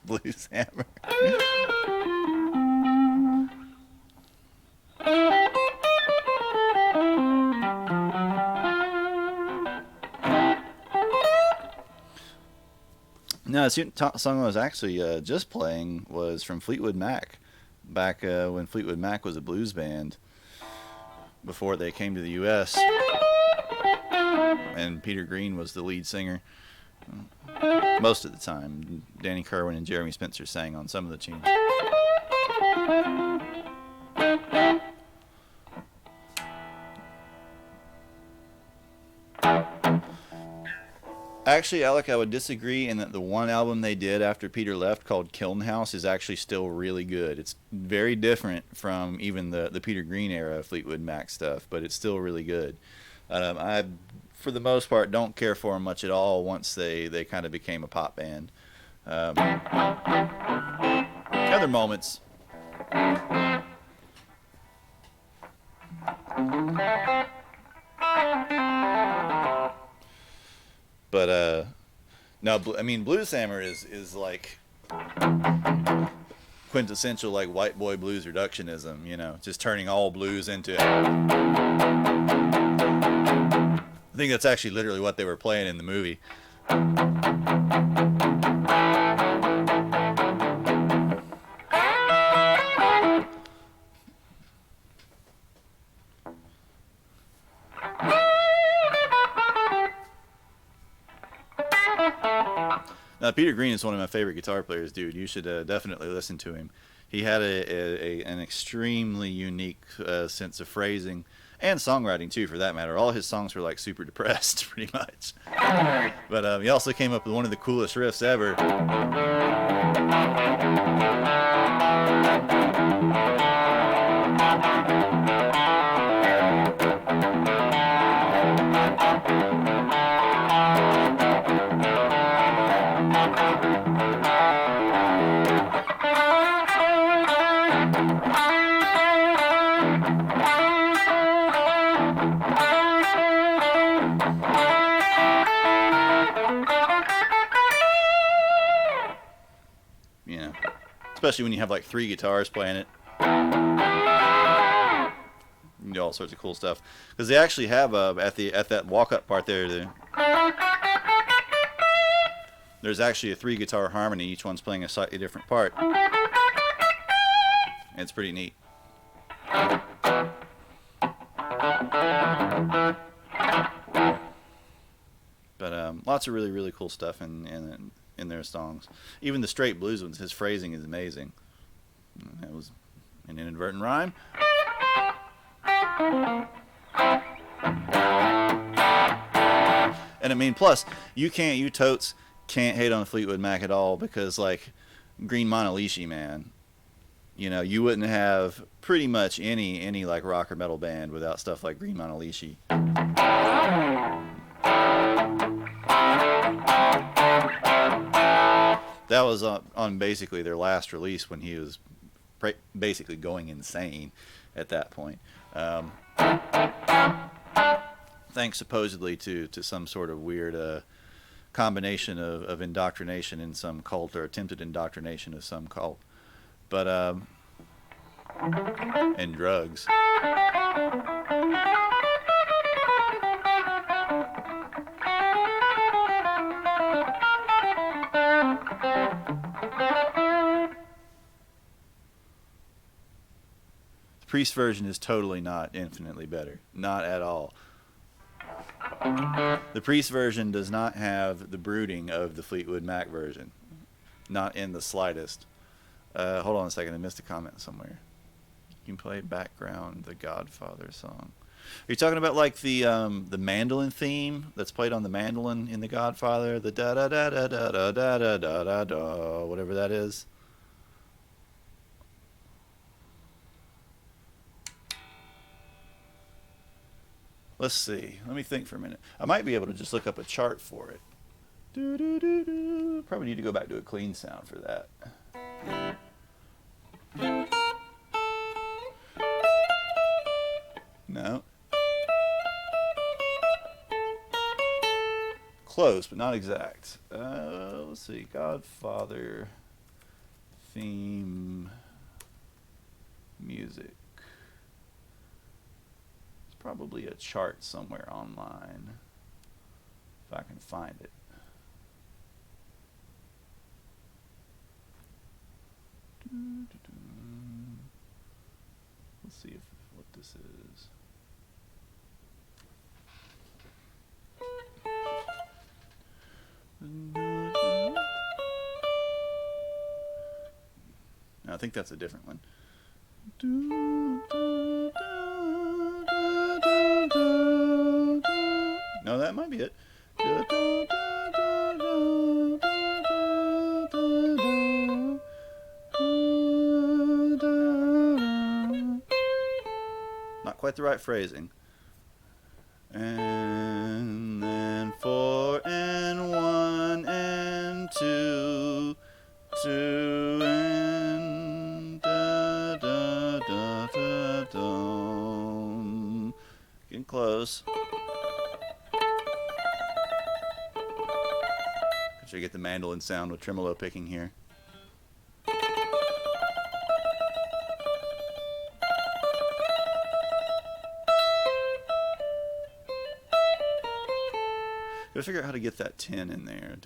S1: Blues hammer. No, the song I was actually just playing was from Fleetwood Mac, back when Fleetwood Mac was a blues band before they came to the U.S. and Peter Green was the lead singer. Most of the time, Danny Kerwin and Jeremy Spencer sang on some of the tunes. Actually, Alec, I would disagree in that the one album they did after Peter left called Kiln House is actually still really good. It's very different from even the Peter Green era Fleetwood Mac stuff, but it's still really good. I, for the most part, don't care for them much at all once they kind of became a pop band. Other moments. But no, I mean, Blues Hammer is like quintessential like white boy blues reductionism, you know, just turning all blues into it. I think that's actually literally what they were playing in the movie. Now, Peter Green is one of my favorite guitar players, dude. You should definitely listen to him. He had an extremely unique sense of phrasing and songwriting too, for that matter. All his songs were like super depressed, pretty much. But he also came up with one of the coolest riffs ever. You know, especially when you have like 3 guitars playing it. You can do all sorts of cool stuff, because they actually have at that walk-up part there's actually a 3-guitar harmony. Each one's playing a slightly different part. And it's pretty neat. But lots of really, really cool stuff in their songs. Even the straight blues ones, his phrasing is amazing. That was an inadvertent rhyme. And I mean, plus, you totes can't hate on Fleetwood Mac at all, because like Green Monolisi, man, you know, you wouldn't have pretty much any like rock or metal band without stuff like Green Monolisi. That was on basically their last release, when he was basically going insane at that point. Thanks supposedly to some sort of weird combination of indoctrination in some cult, or attempted indoctrination of some cult. But, and drugs. The Priest version is totally not infinitely better. Not at all. The Priest version does not have the brooding of the Fleetwood Mac version. Not in the slightest. Hold on a second, I missed a comment somewhere. You can play background, the Godfather song. Are you talking about like the mandolin theme that's played on the mandolin in the Godfather? The da da da da da da da da da da da, whatever that is. Let's see. Let me think for a minute. I might be able to just look up a chart for it. Probably need to go back to a clean sound for that. No. Close, but not exact. Let's see. Godfather theme music. Probably a chart somewhere online, if I can find it. Let's see what this is. No, I think that's a different one. No, that might be it. Not quite the right phrasing. And then 4 and 1 and 2, 2 and da da da da da. Getting close. Should I get the mandolin sound with tremolo picking here? Gotta figure out how to get that 10 in there.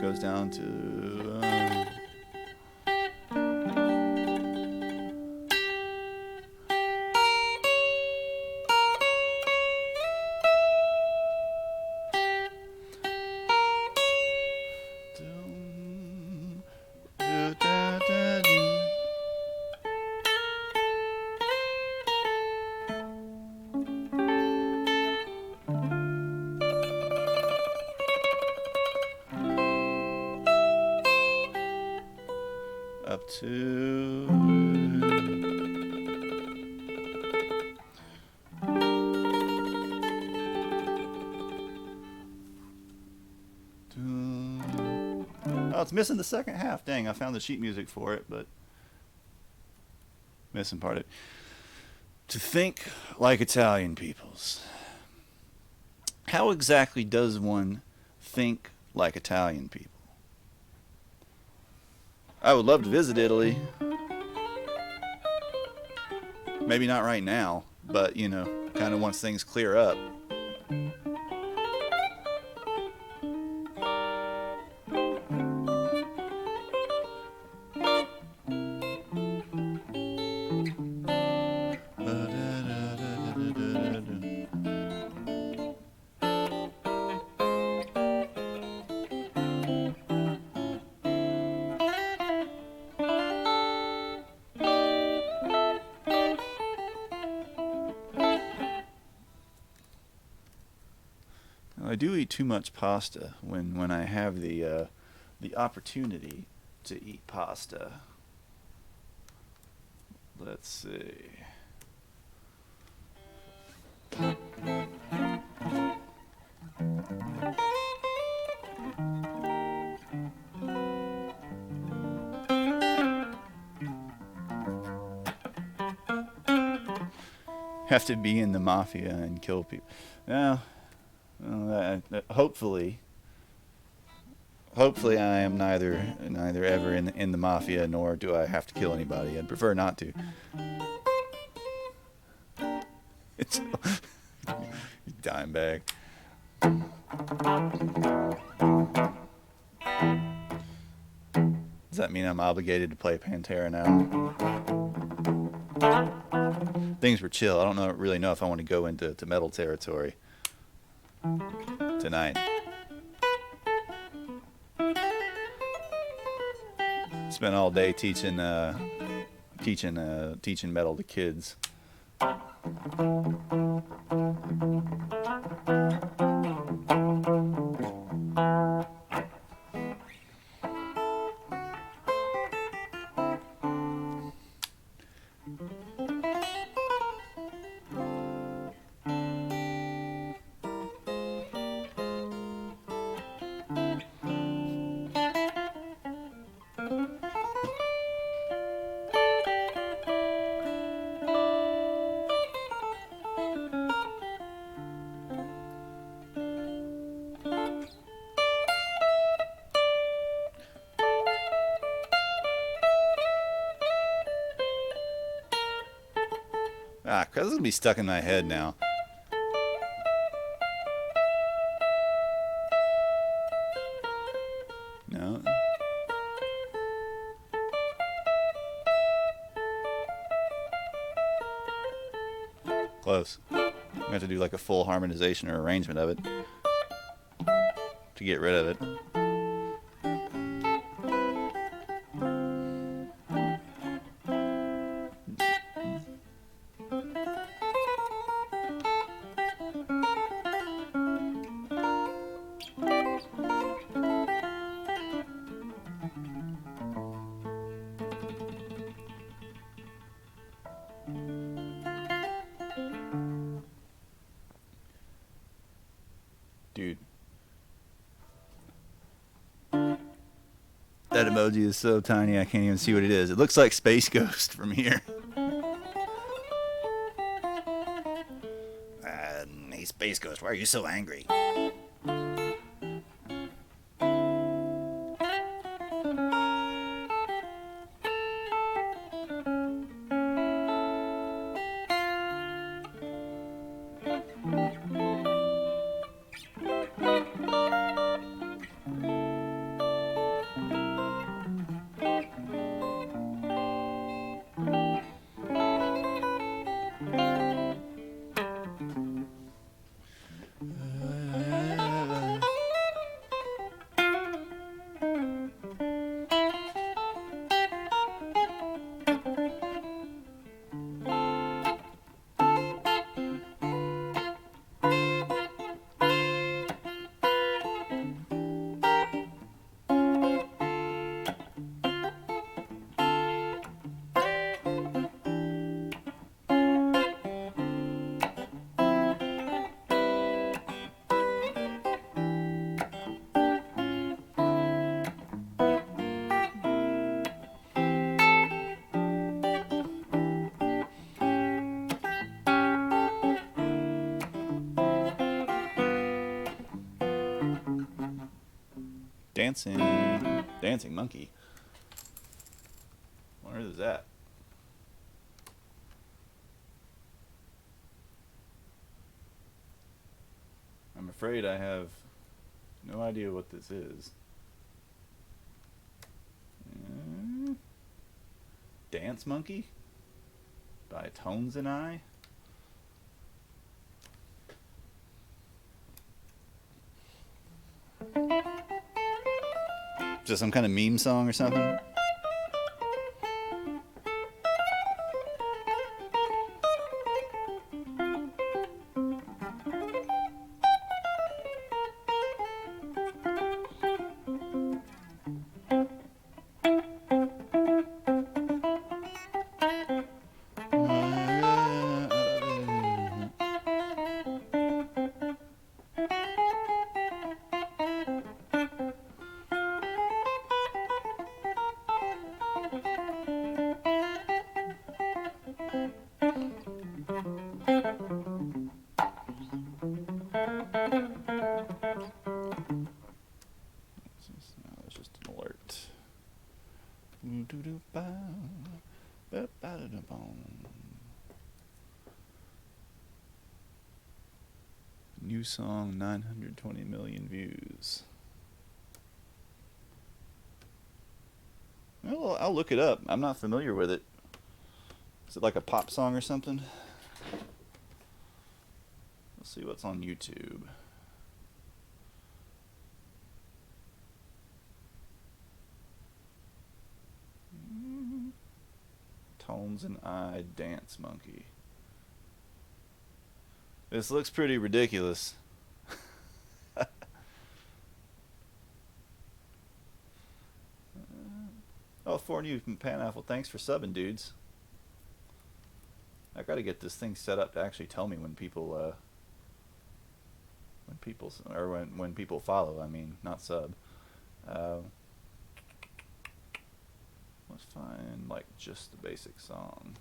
S1: Goes down to up to oh, it's missing the second half. Dang, I found the sheet music for it, but missing part of it. To think like Italian peoples. How exactly does one think like Italian people? I would love to visit Italy. Maybe not right now, but you know, kind of once things clear up. I do eat too much pasta when I have the opportunity to eat pasta. Let's see. Have to be in the mafia and kill people. Now, hopefully I am neither ever in the mafia, nor do I have to kill anybody. I'd prefer not to. It's dime bag. Does that mean I'm obligated to play Pantera now? Things were chill. I don't really know if I want to go into metal territory tonight. Spent all day teaching metal to kids. Ah, this is gonna be stuck in my head now. No. Close. We have to do like a full harmonization or arrangement of it to get rid of it. That emoji is so tiny I can't even see what it is. It looks like Space Ghost from here. Hey, Space Ghost, why are you so angry? Dancing monkey. Where is that? I'm afraid I have no idea what this is. Dance Monkey by Tones and I. Is this some kind of meme song or something? New song, 920 million views. Well, I'll look it up. I'm not familiar with it. Is it like a pop song or something? Let's see what's on YouTube. Tones and I Dance Monkey. This looks pretty ridiculous. Oh, 4 new from Panapple. Thanks for subbing, dudes. I gotta get this thing set up to actually tell me when people when people follow. I mean, not sub. Let's find like just the basic song.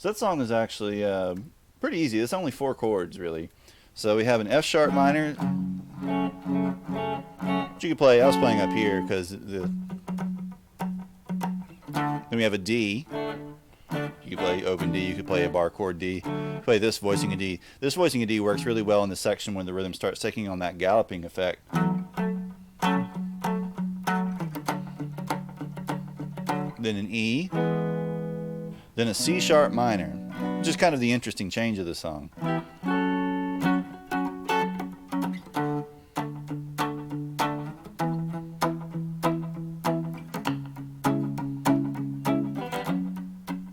S1: So that song is actually pretty easy. It's only 4 chords, really. So we have an F sharp minor. Which you could play. I was playing up here because then we have a D. You could play open D. You could play a bar chord D. Play this voicing a D. This voicing a D works really well in the section when the rhythm starts taking on that galloping effect. Then an E. Then a C sharp minor. Just kind of the interesting change of the song.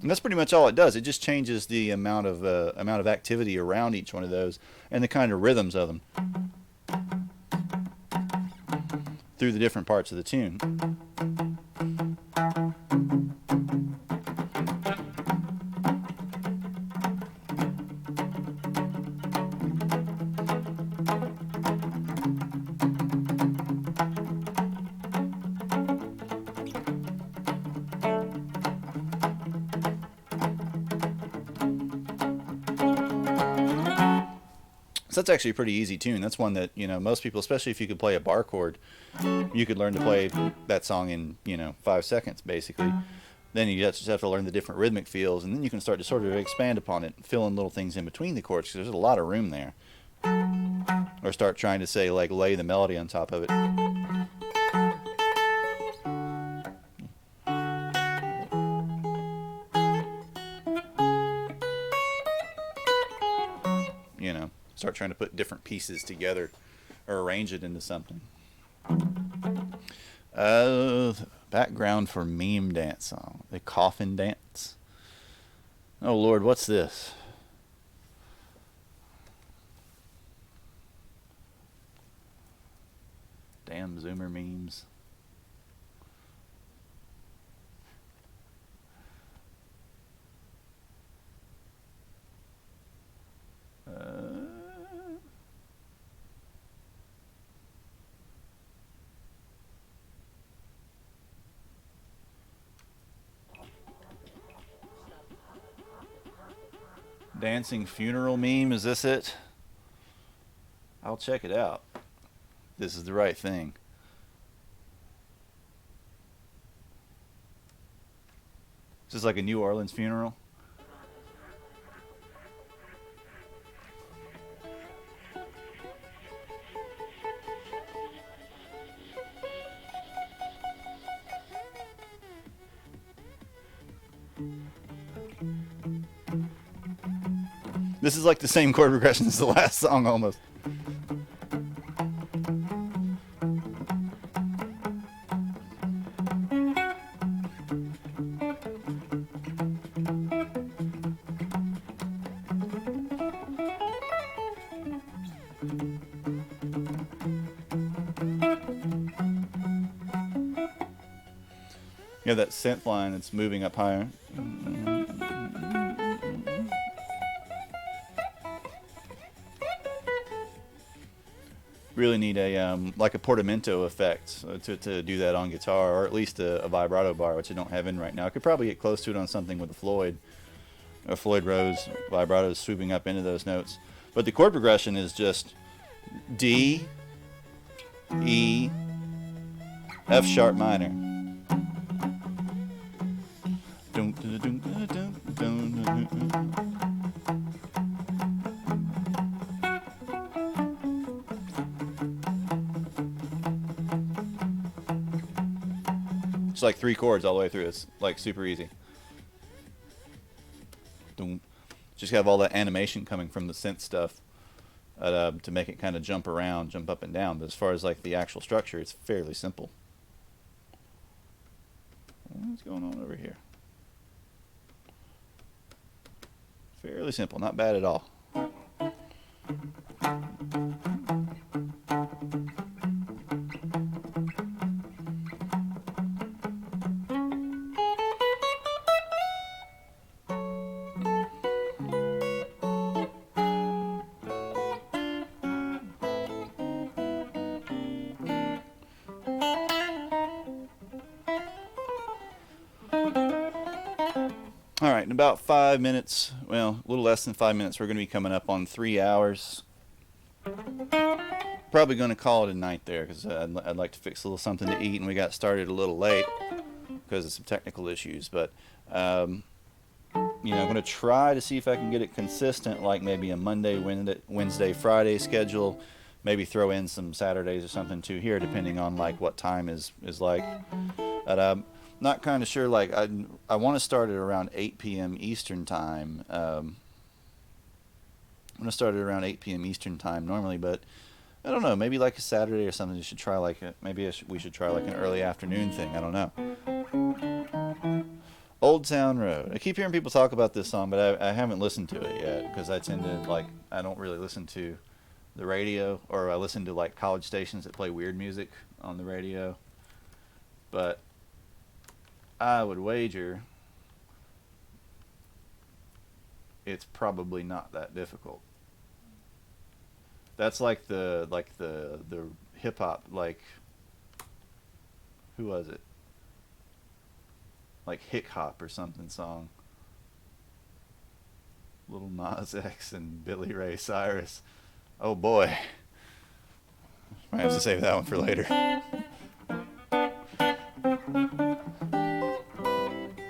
S1: And that's pretty much all it does. It just changes the amount of activity around each one of those and the kind of rhythms of them through the different parts of the tune. So that's actually a pretty easy tune. That's one that, most people, especially if you could play a bar chord, you could learn to play that song in, 5 seconds, basically. Then you just have to learn the different rhythmic feels, and then you can start to sort of expand upon it, fill in little things in between the chords, because there's a lot of room there. Or start trying to, say, like, lay the melody on top of it. Start trying to put different pieces together or arrange it into something. Background for meme dance song. The coffin dance. Oh Lord, what's this? Damn Zoomer memes. Dancing funeral meme, is this it? I'll check it out. This is the right thing. Is this like a New Orleans funeral? This is like the same chord progression as the last song almost. You have that synth line that's moving up higher. Really need a like a portamento effect to do that on guitar, or at least a vibrato bar, which I don't have in right now. I could probably get close to it on something with a Floyd Rose vibrato swooping up into those notes. But the chord progression is just D, E, F sharp minor. It's like 3 chords all the way through. It's like super easy. Just have all that animation coming from the synth stuff to make it kind of jump around, jump up and down. But as far as like the actual structure, it's fairly simple. What's going on over here? Fairly simple, not bad at all. All right, in about 5 minutes, well, a little less than 5 minutes, we're going to be coming up on 3 hours. Probably going to call it a night there because I'd like to fix a little something to eat, and we got started a little late because of some technical issues. But I'm going to try to see if I can get it consistent, like maybe a Monday, Wednesday, Friday schedule. Maybe throw in some Saturdays or something too here, depending on like what time is like. But not kind of sure. Like I want to start at around 8 p.m. Eastern time. I'm going to start at around 8 p.m. Eastern time normally, but I don't know. Maybe like a Saturday or something. You should try like we should try like an early afternoon thing. I don't know. Old Town Road. I keep hearing people talk about this song, but I haven't listened to it yet because I tend to I don't really listen to the radio, or I listen to like college stations that play weird music on the radio. But I would wager it's probably not that difficult. That's like the hip hop, like, who was it? Like Hick Hop or something song. Little Nas X and Billy Ray Cyrus. Oh boy. Might have to save that one for later.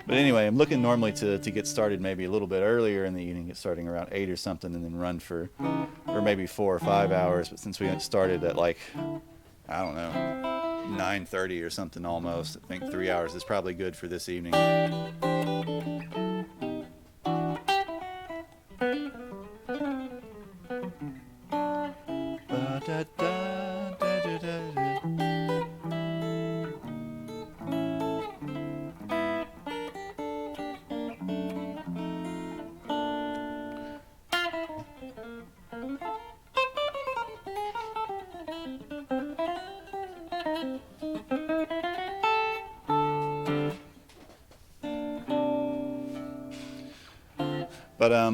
S1: But anyway, I'm looking normally to get started maybe a little bit earlier in the evening, get starting around 8 or something, and then run for maybe 4 or 5 hours. But since we started at like, I don't know, 9:30 or something almost, I think 3 hours is probably good for this evening. But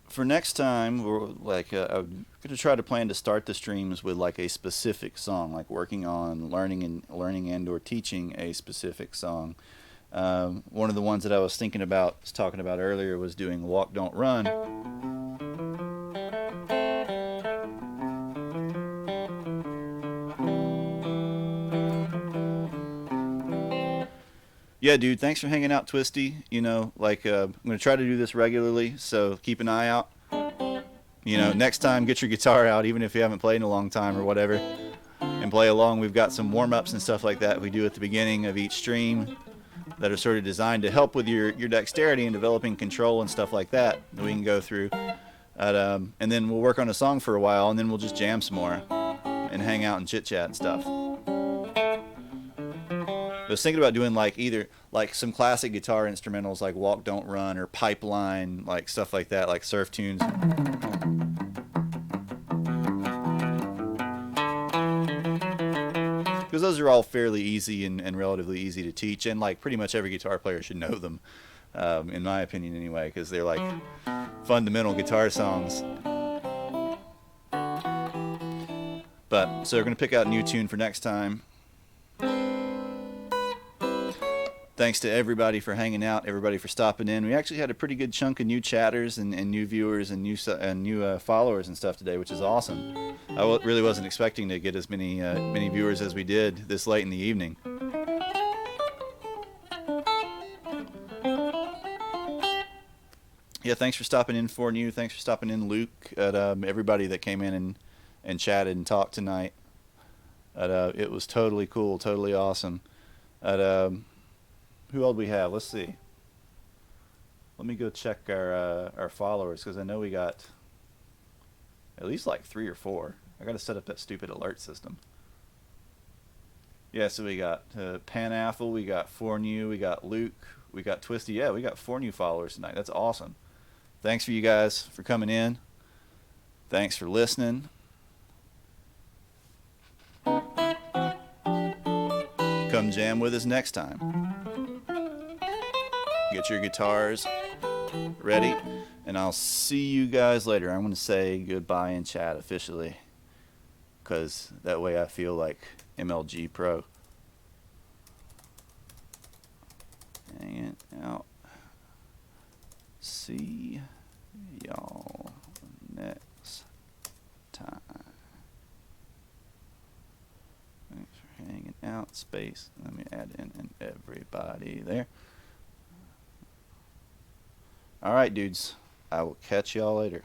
S1: for next time, we're like I'm gonna try to plan to start the streams with like a specific song, like working on learning and or teaching a specific song. One of the ones that I was thinking about, talking about earlier, was doing Walk Don't Run. Yeah, dude, thanks for hanging out, Twisty. I'm going to try to do this regularly, so keep an eye out. Next time, get your guitar out, even if you haven't played in a long time or whatever, and play along. We've got some warm-ups and stuff like that we do at the beginning of each stream that are sort of designed to help with your dexterity and developing control and stuff like that we can go through. And then we'll work on a song for a while, and then we'll just jam some more and hang out and chit-chat and stuff. I was thinking about doing like either like some classic guitar instrumentals like Walk Don't Run or Pipeline, like stuff like that, like surf tunes. Because those are all fairly easy and relatively easy to teach, and like pretty much every guitar player should know them, in my opinion anyway, because they're like fundamental guitar songs. But so we're going to pick out a new tune for next time. Thanks to everybody for hanging out, everybody for stopping in. We actually had a pretty good chunk of new chatters and new viewers and new followers and stuff today, which is awesome. I really wasn't expecting to get as many viewers as we did this late in the evening. Yeah, thanks for stopping in, For New. Thanks for stopping in, Luke. Everybody that came in and chatted and talked tonight. It was totally cool, totally awesome. Who else we have? Let's see. Let me go check our followers, because I know we got at least like 3 or 4. I got to set up that stupid alert system. Yeah, so we got Pan Apple, we got For New, we got Luke, we got Twisty. Yeah, we got 4 new followers tonight. That's awesome. Thanks for you guys for coming in. Thanks for listening. Come jam with us next time. Get your guitars ready, and I'll see you guys later. I'm going to say goodbye in chat officially, because that way I feel like MLG Pro. Hang it out. See y'all next time. Thanks for hanging out. Space. Let me add in and everybody there. All right, dudes. I will catch y'all later.